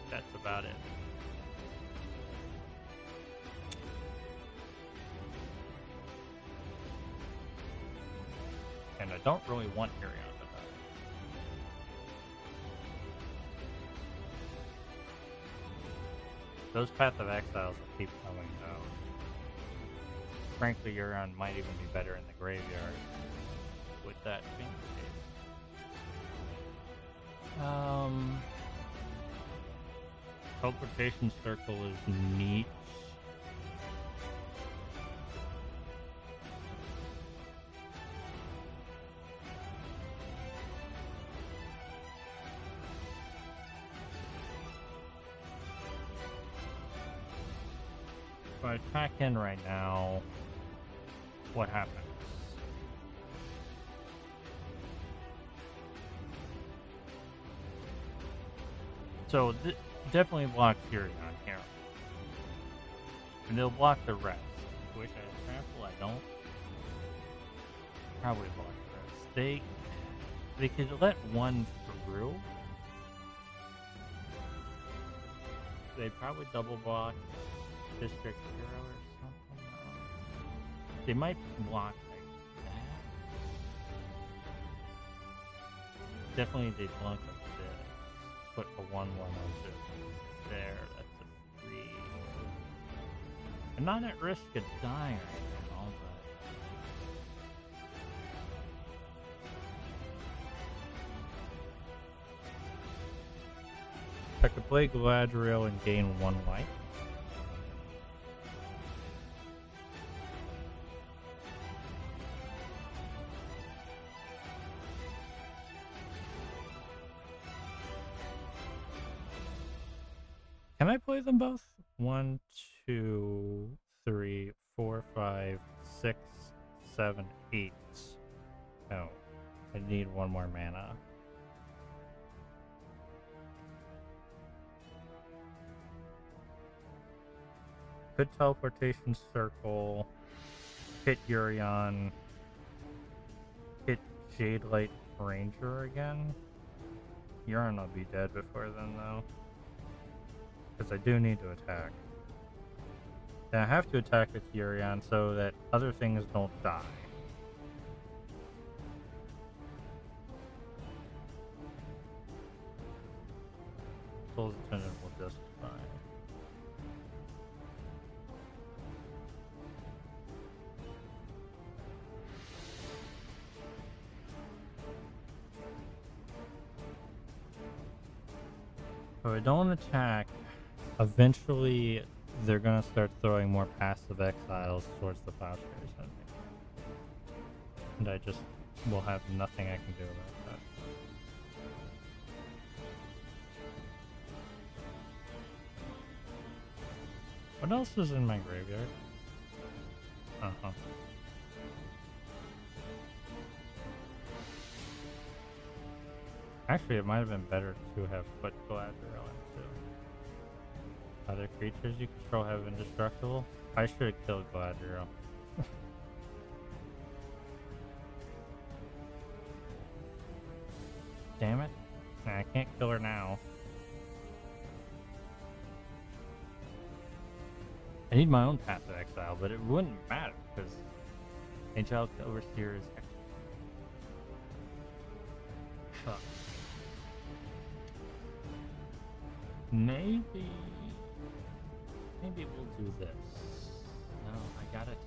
That's about it. And I don't really want Urion to die. Those Path of Exiles will keep coming though. Frankly, Urion might even be better in the graveyard with that being the case. Teleportation circle is neat. If I attack in right now, what happens? So definitely block Fury on here. And they'll block the rest. Wish I had trample, I don't. Probably block the rest. They could let one through. They probably double block District Hero or something. They might block like that. Definitely they block like this. Put a 1/1 onto there. That's a 3. I'm not at risk of dying right now, but I could play Galadriel and gain 1 life. Can I play them both? 1, 2, 3, 4, 5, 6, 7, 8. No. I need 1 more mana. Good teleportation circle. Hit Urion. Hit Jade Light Ranger again. Urion will be dead before then though. Because I do need to attack. And I have to attack with Urion so that other things don't die. Soul's Attendant will just die. So I don't attack. Eventually, they're gonna start throwing more passive exiles towards the Plowshares, I think. And I just will have nothing I can do about that. What else is in my graveyard? Uh-huh. Actually, it might have been better to have put Galadriel into. Other creatures you control have indestructible? I should have killed Galadriel. Damn it. Nah, I can't kill her now. I need my own Path of Exile, but it wouldn't matter because Angelic Overseer is extra. Fuck. Maybe we'll do this. No, I got it.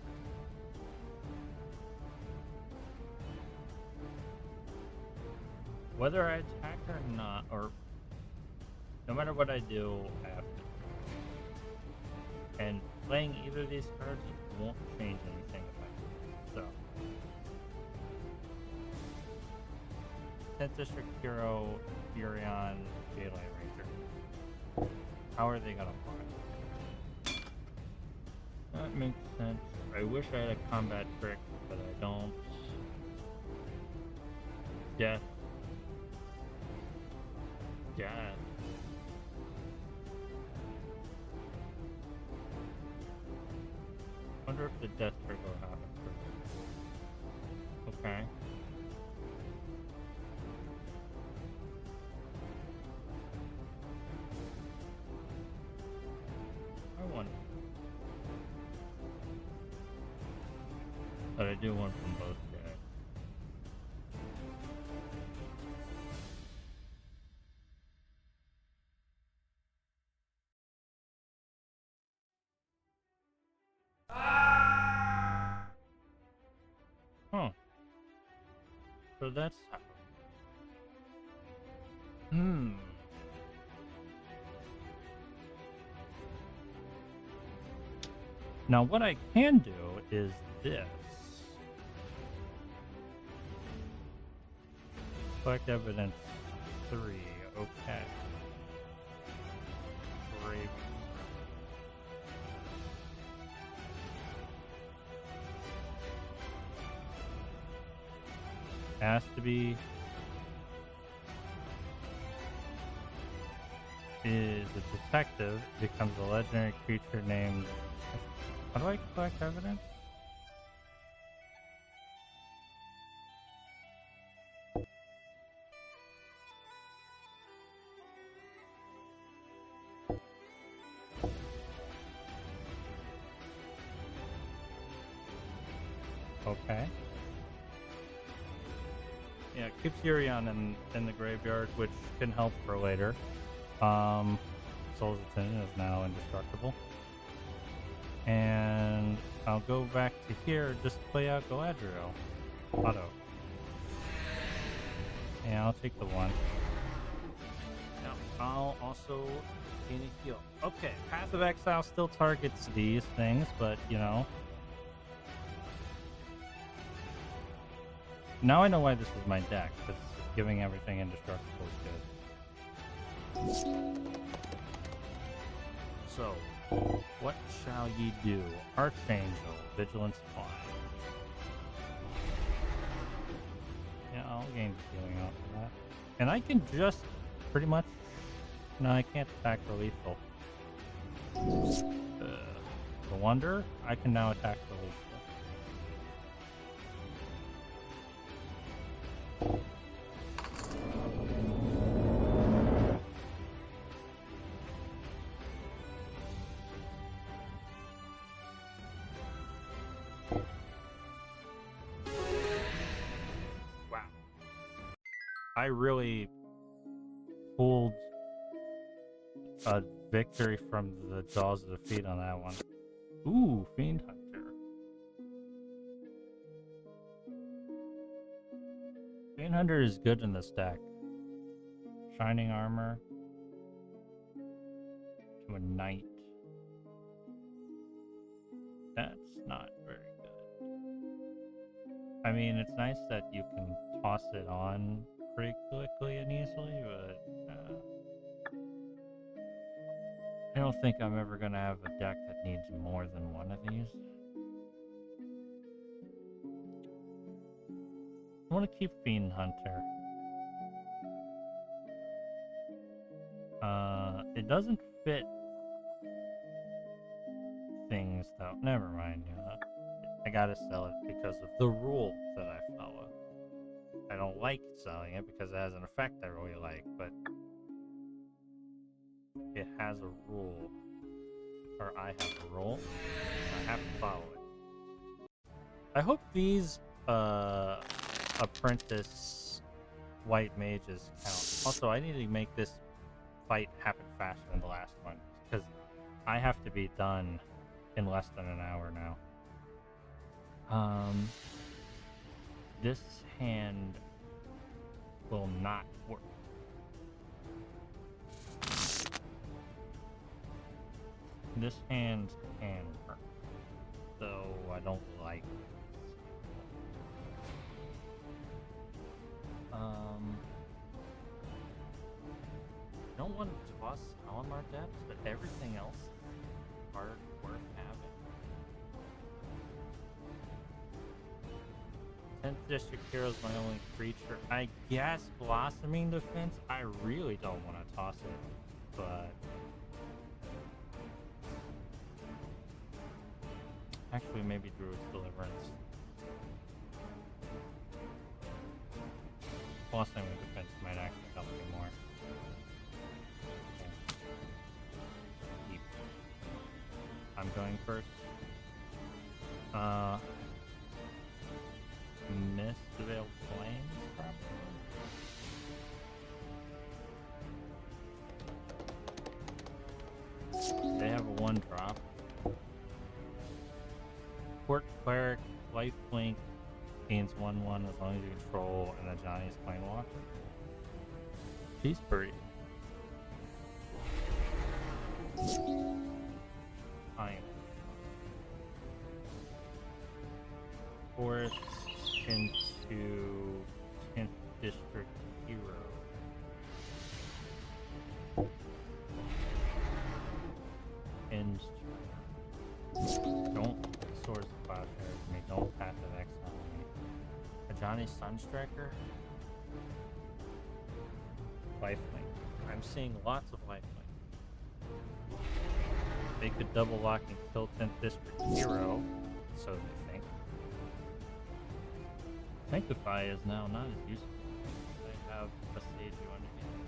Whether I attack or not, or no matter what I do, I have to. And playing either of these cards won't change anything if I do. So, 10th District Hero, Furion, Jade Light Ranger. How are they gonna block? That makes sense. I wish I had a combat trick, but I don't. Death. Death. Wonder if the death trick will help. Okay. I want, but I do want from both guys. Huh. So that's hmm. Now what I can do is this. Collect evidence 3. Okay. Great. Has to be is a detective, becomes a legendary creature named. How do I collect evidence? Okay. Yeah, it keeps Urion in the graveyard, which can help for later. Soul's Attendant is now indestructible. And I'll go back to here, just play out Galadriel. Auto. Yeah, I'll take the 1. Now, I'll also gain a heal. Okay, Path of Exile still targets these things, but, you know. Now I know why this is my deck, because giving everything indestructible is good. So, what shall ye do? Archangel, Vigilance 5. Yeah, I'll gain healing off of that. And I can just pretty much... No, I can't attack for lethal. The Wonder, I can now attack for lethal. Wow. I really pulled a victory from the jaws of defeat on that one. Ooh, Fiend Hunter. Fiend Hunter is good in this deck. Shining Armor to a Knight. That's not very good. I mean, it's nice that you can toss it on pretty quickly and easily, but I don't think I'm ever going to have a deck that needs more than one of these. I want to keep Fiend Hunter. It doesn't fit things though. Never mind. I gotta sell it because of the rule that I follow. I don't like selling it because it has an effect I really like, but it has a rule. Or I have a rule. I have to follow it. I hope these apprentice white mages count. Also, I need to make this fight happen faster than the last one because I have to be done in less than an hour now. This hand will not work. This hand can work, though I don't like it. I don't want to toss Alamar Depths, but everything else is hard worth having. 10th District Hero is my only creature. I guess Blossoming Defense, I really don't want to toss it, but... Actually, maybe Druid's Deliverance. Blossoming defense might actually help me more. Okay. I'm going first. Mist Veil Flames, probably. They have a 1-drop. Court Cleric, Lifelink, gains 1/1 as long as you control an Ajani's Planewalker. She's pretty. Fine. Forest into 10th District Hero. Ends. Don't Swords of Plowshares me. Don't pass an X on me. Ajani Sunstriker. Lifelink. I'm seeing lots of lifelink. They could double lock and kill 10th District Hero, so they think. Sanctify is now not as useful. They have a stage you understand.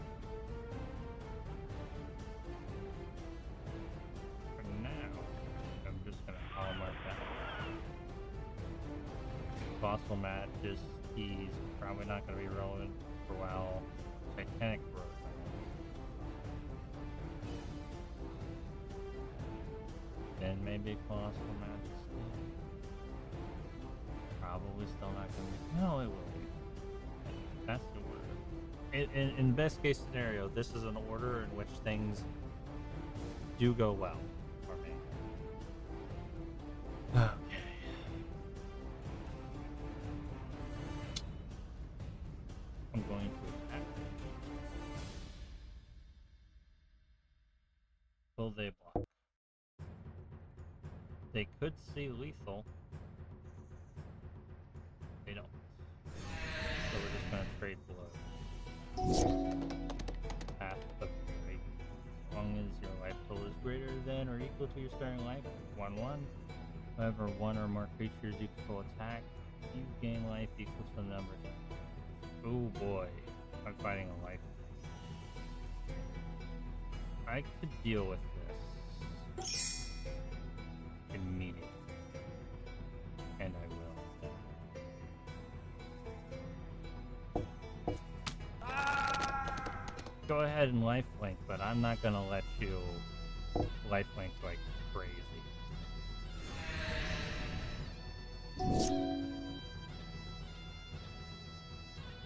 For now, I'm just gonna hallmark that. Fossil Mat, he's probably not gonna be relevant for a while. Titanic Growth. Then maybe Colossal Majesty. Probably still not going to be. No, it will be. That's the order. In best case scenario, this is an order in which things do go well for me. Okay. I'm going to attack. Will they block? They could see lethal. They don't. So we're just gonna trade blows. Path of Fate. As long as your life total is greater than or equal to your starting life, 1/1. However, one or more creatures you control attack, you gain life equal to the number of attacks. Oh boy, I'm fighting a life. I could deal with this immediately. And I will. Go ahead and lifelink, but I'm not gonna let you lifelink like crazy.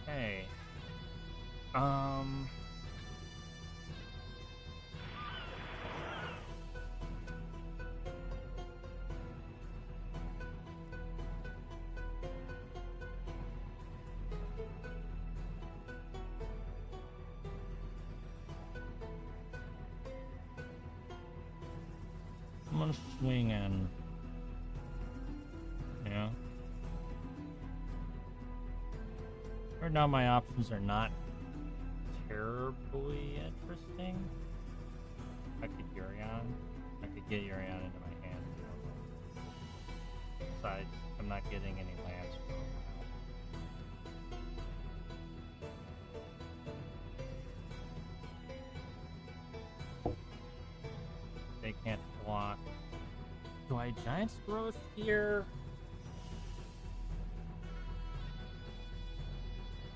Hey. I'm gonna swing and, you know. Right now my options are not terribly interesting. I could Yurion. I could get Yurion into my hand. Besides, I'm not getting any lands for a while. They can't block. Do I Giant's Growth here?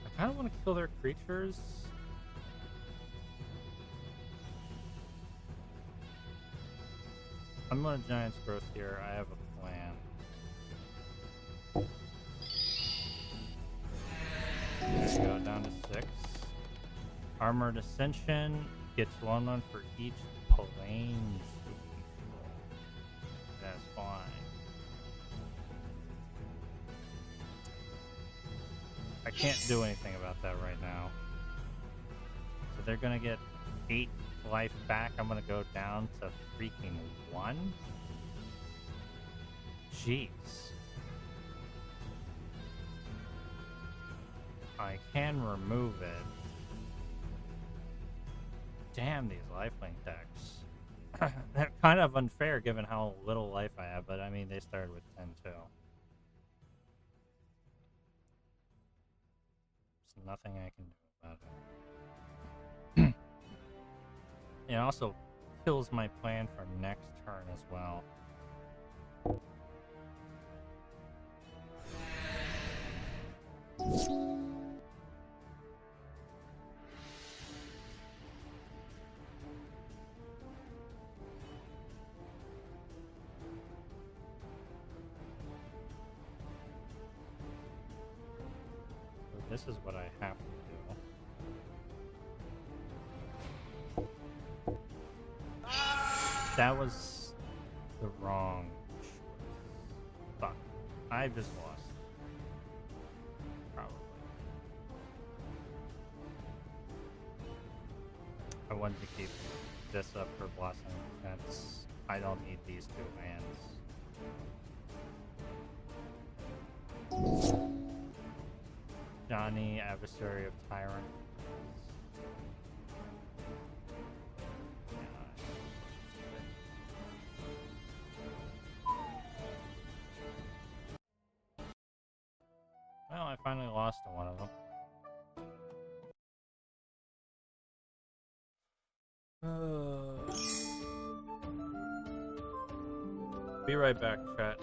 I kind of want to kill their creatures. I'm gonna Giant's Growth here. I have a plan. There you go, down to 6. Armored Ascension gets 1/1 for each planes. That's fine. I can't do anything about that right now. So they're gonna get 8 life back. I'm gonna go down to freaking 1. Jeez. I can remove it. Damn these lifelink decks. They're kind of unfair given how little life I have, but I mean, they started with 10 too. There's nothing I can do about it. It also kills my plan for next turn as well. So this is what I have to do. That was the wrong choice. Fuck. I just lost. Probably. I wanted to keep this up for Blossom Defense. I don't need these two lands. Johnny, Adversary of Tyrant. Well, I finally lost to one of them. Be right back, chat.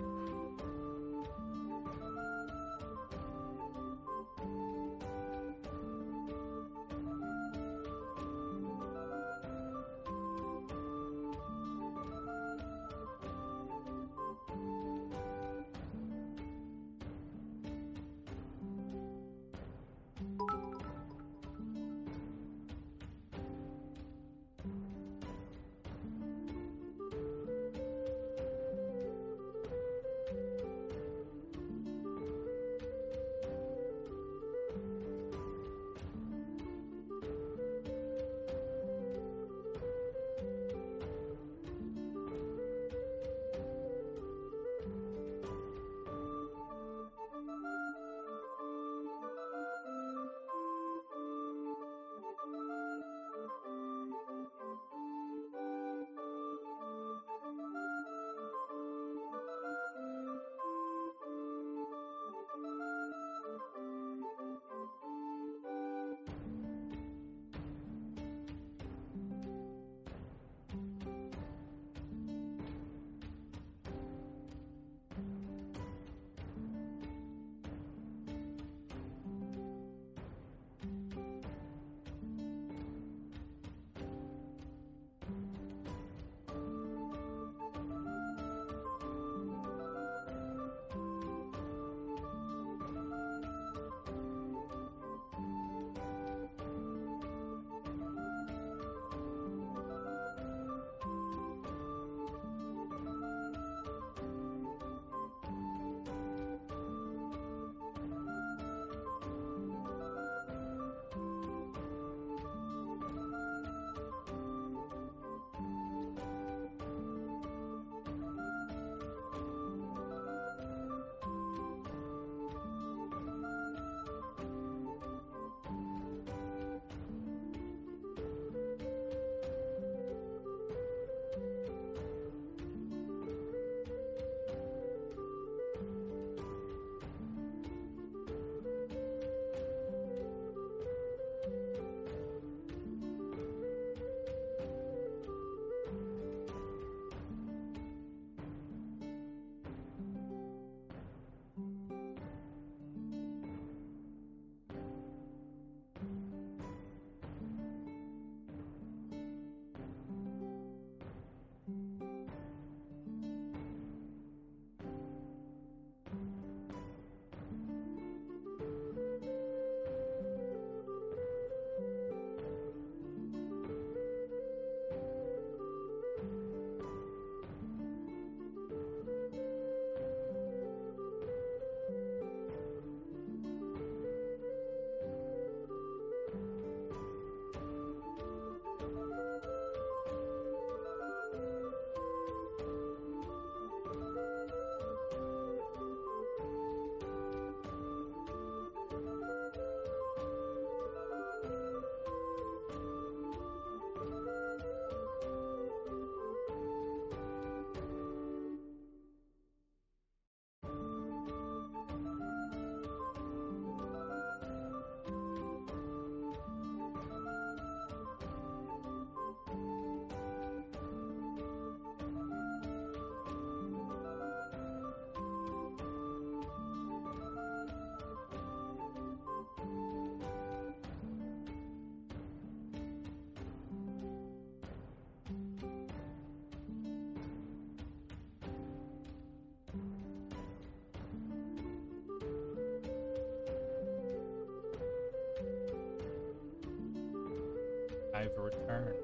I've returned.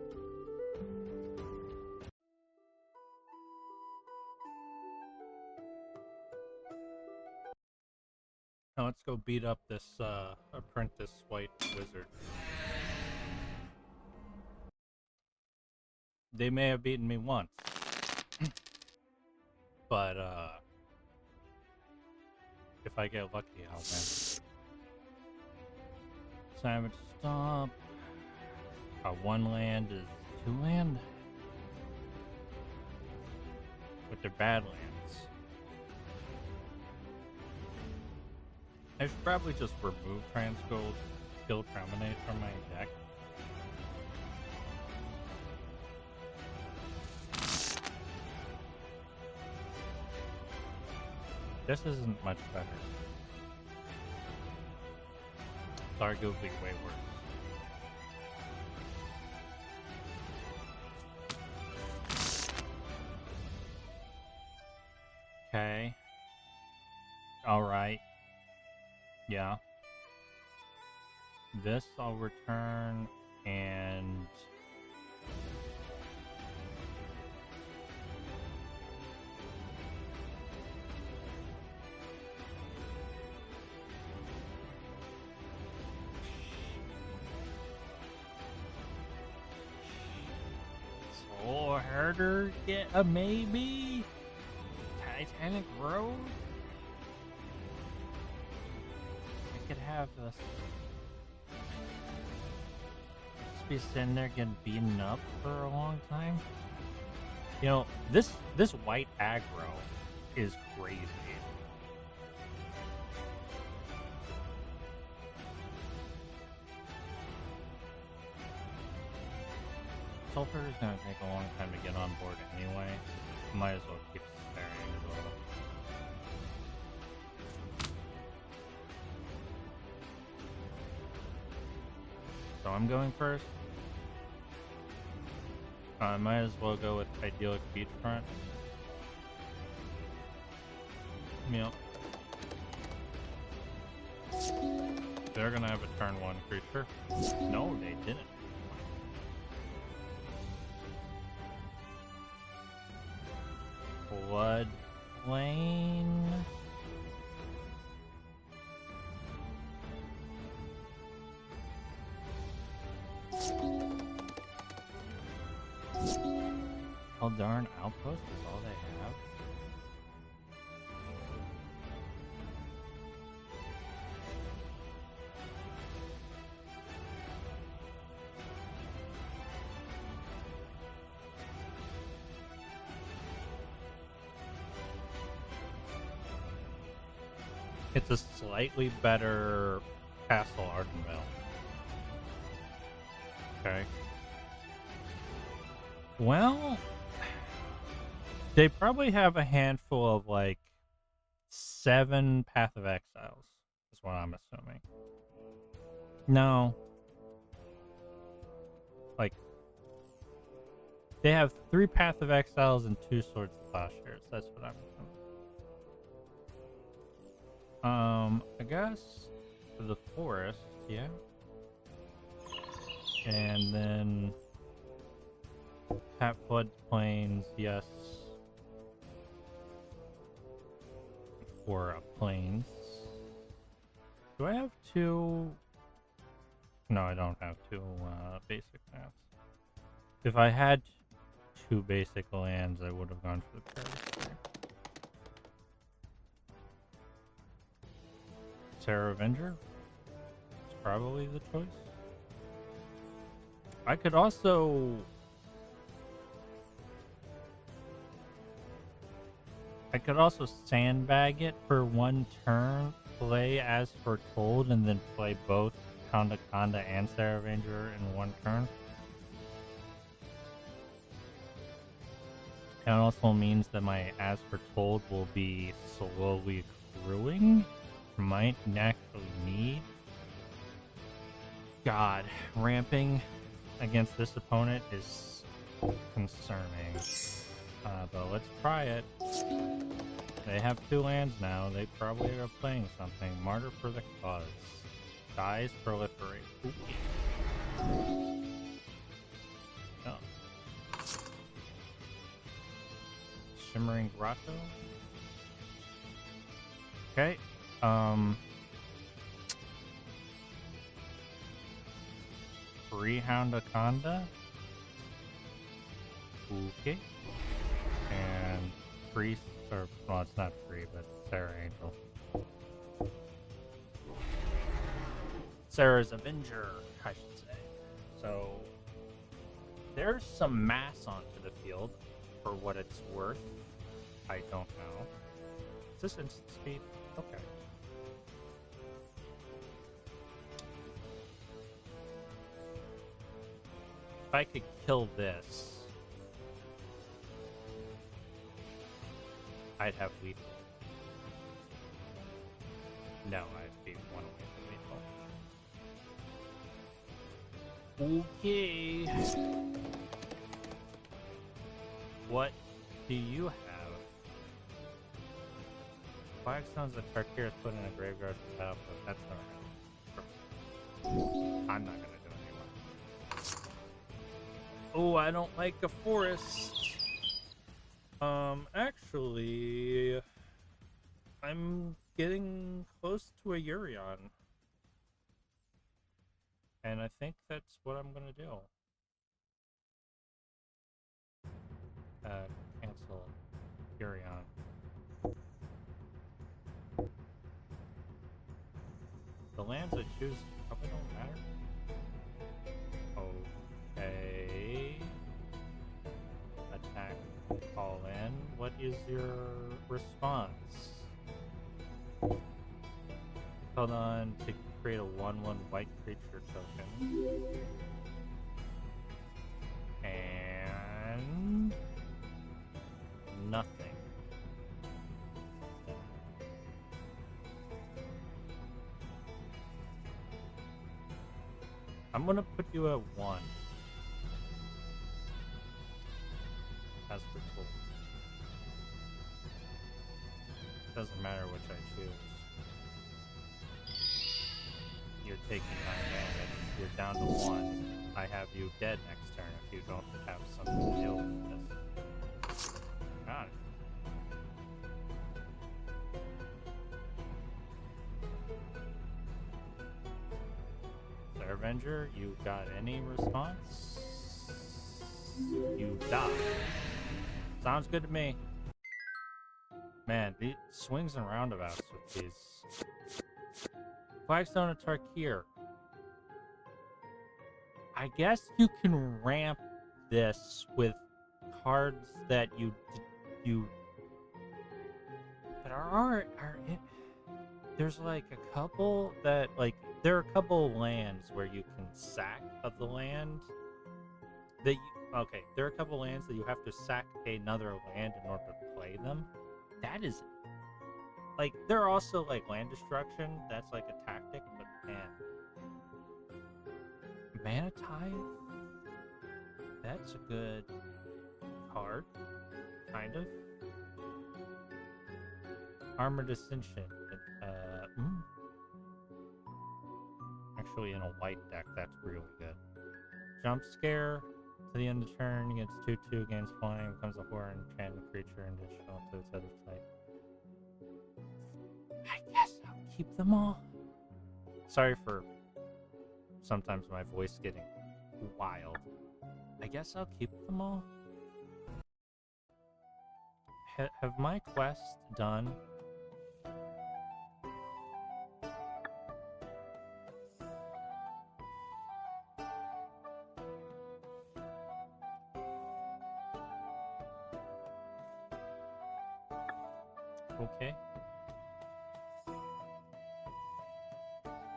Now let's go beat up this apprentice white wizard. They may have beaten me once. But if I get lucky, I'll win. Savage Stomp. One land is 2 land. But they're bad lands. I should probably just remove Transgold Skill Terminate from my deck. This isn't much better. It's arguably way worse. Okay. Alright. Yeah. This I'll return and... Soul Herder get a maybe? Titanic Road? I could have this. Just be sitting there getting beaten up for a long time. You know, this white aggro is crazy. Sulfur is going to take a long time to get on board anyway. Might as well keep staring as well. So I'm going first. I might as well go with Idyllic Beachfront. Yep. They're gonna have a turn 1 creature. No, they didn't. Floodplain. Darn Outpost is all they have. It's a slightly better Castle Ardenvale. Okay. Well, they probably have a handful of like 7 Path of Exiles, is what I'm assuming. No. Like, they have 3 Path of Exiles and 2 Swords of Plowshares. That's what I'm assuming. I guess for the forest, yeah. And then tap floodplains, yes. For plains. Do I have 2? No, I don't have 2 basic lands. If I had 2 basic lands, I would have gone for the Prairie. Sarah Avenger? It's probably the choice. I could also... sandbag it for 1 turn, play as foretold, and then play both Conda Conda and Sarah Avenger in 1 turn. It also means that my as foretold will be slowly accruing. Might actually need. God, ramping against this opponent is concerning. But let's try it. They have 2 lands now. They probably are playing something. Martyr for the Cause. Dies proliferate. Ooh. Shimmering Grotto. Okay. Freehound Akonda. Okay. And Priest, or, well, it's not free, but Sarah Angel. Sarah's Avenger, I should say. So, there's some mass onto the field, for what it's worth. I don't know. Is this instant speed? Okay. If I could kill this, I'd have lethal. No, I'd be one away from lethal. Okay. What do you have? Flagstones that Tarkir has put in a graveyard for the battlefield. That's not. I'm not gonna do it anyway. Oh, I don't like a forest. Actually, I'm getting close to a Urion. And I think that's what I'm gonna do. Cancel Urion. The lands I choose probably don't matter. Okay. Attack, call in. What is your response? Hold on to create a 1/1 white creature token. And nothing. I'm gonna put you at 1. As for tool. Doesn't matter which I choose. You're taking 9 damage. You're down to 1. I have you dead next turn if you don't have something to deal with this. Got it. Avenger, you got any response? You died. Sounds good to me. Man, these swings and roundabouts with these. Flagstone of Tarkir. I guess you can ramp this with cards that you but there's like a couple that there are a couple lands where you can sack of the land that you, okay, there are a couple lands that you have to sack another land in order to play them. That is there are also land destruction, that's like a tactic, but man, Mana Tithe, that's a good card, kind of. Armored Ascension, actually in a white deck, that's really good. Jump Scare, to the end of the turn, gets 2/2, gains flying, becomes a horror enchantment creature, and additional to its other type. I guess I'll keep them all. Sorry for sometimes my voice getting wild. I guess I'll keep them all. Have my quests done? Okay.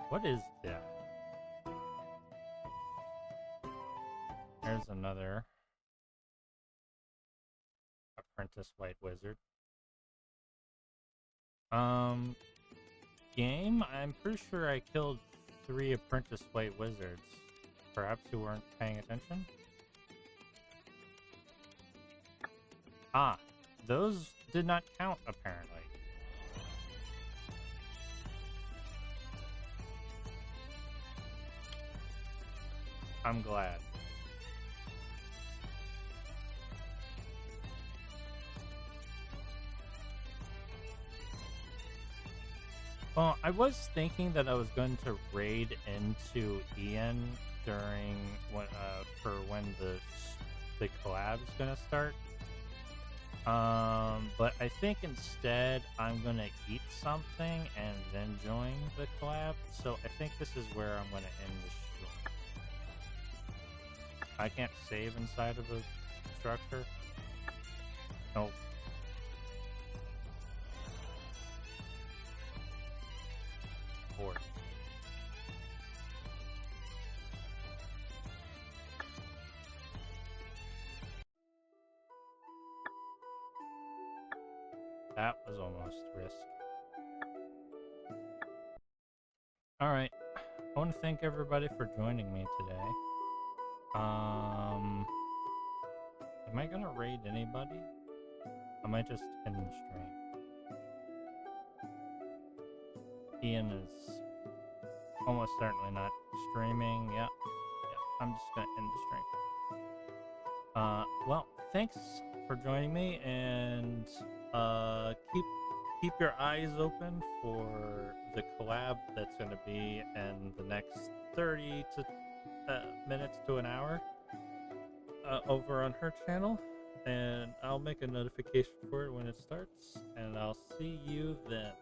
What is that? There's another Apprentice White Wizard. Game? I'm pretty sure I killed 3 Apprentice White Wizards. Perhaps you weren't paying attention? Ah, those did not count, apparently. I'm glad. Well, I was thinking that I was going to raid into Ian during for when the collab's gonna start. But I think instead I'm gonna eat something and then join the collab. So I think this is where I'm gonna end the stream. I can't save inside of a structure. Nope. Board. That was almost risk. Alright. I want to thank everybody for joining me today. Am I gonna raid anybody? I might just end the stream. Ian is almost certainly not streaming. Yeah, I'm just gonna end the stream. Well, thanks for joining me, and keep your eyes open for the collab that's gonna be in the next 30 to minutes to an hour over on her channel, and I'll make a notification for it when it starts, and I'll see you then.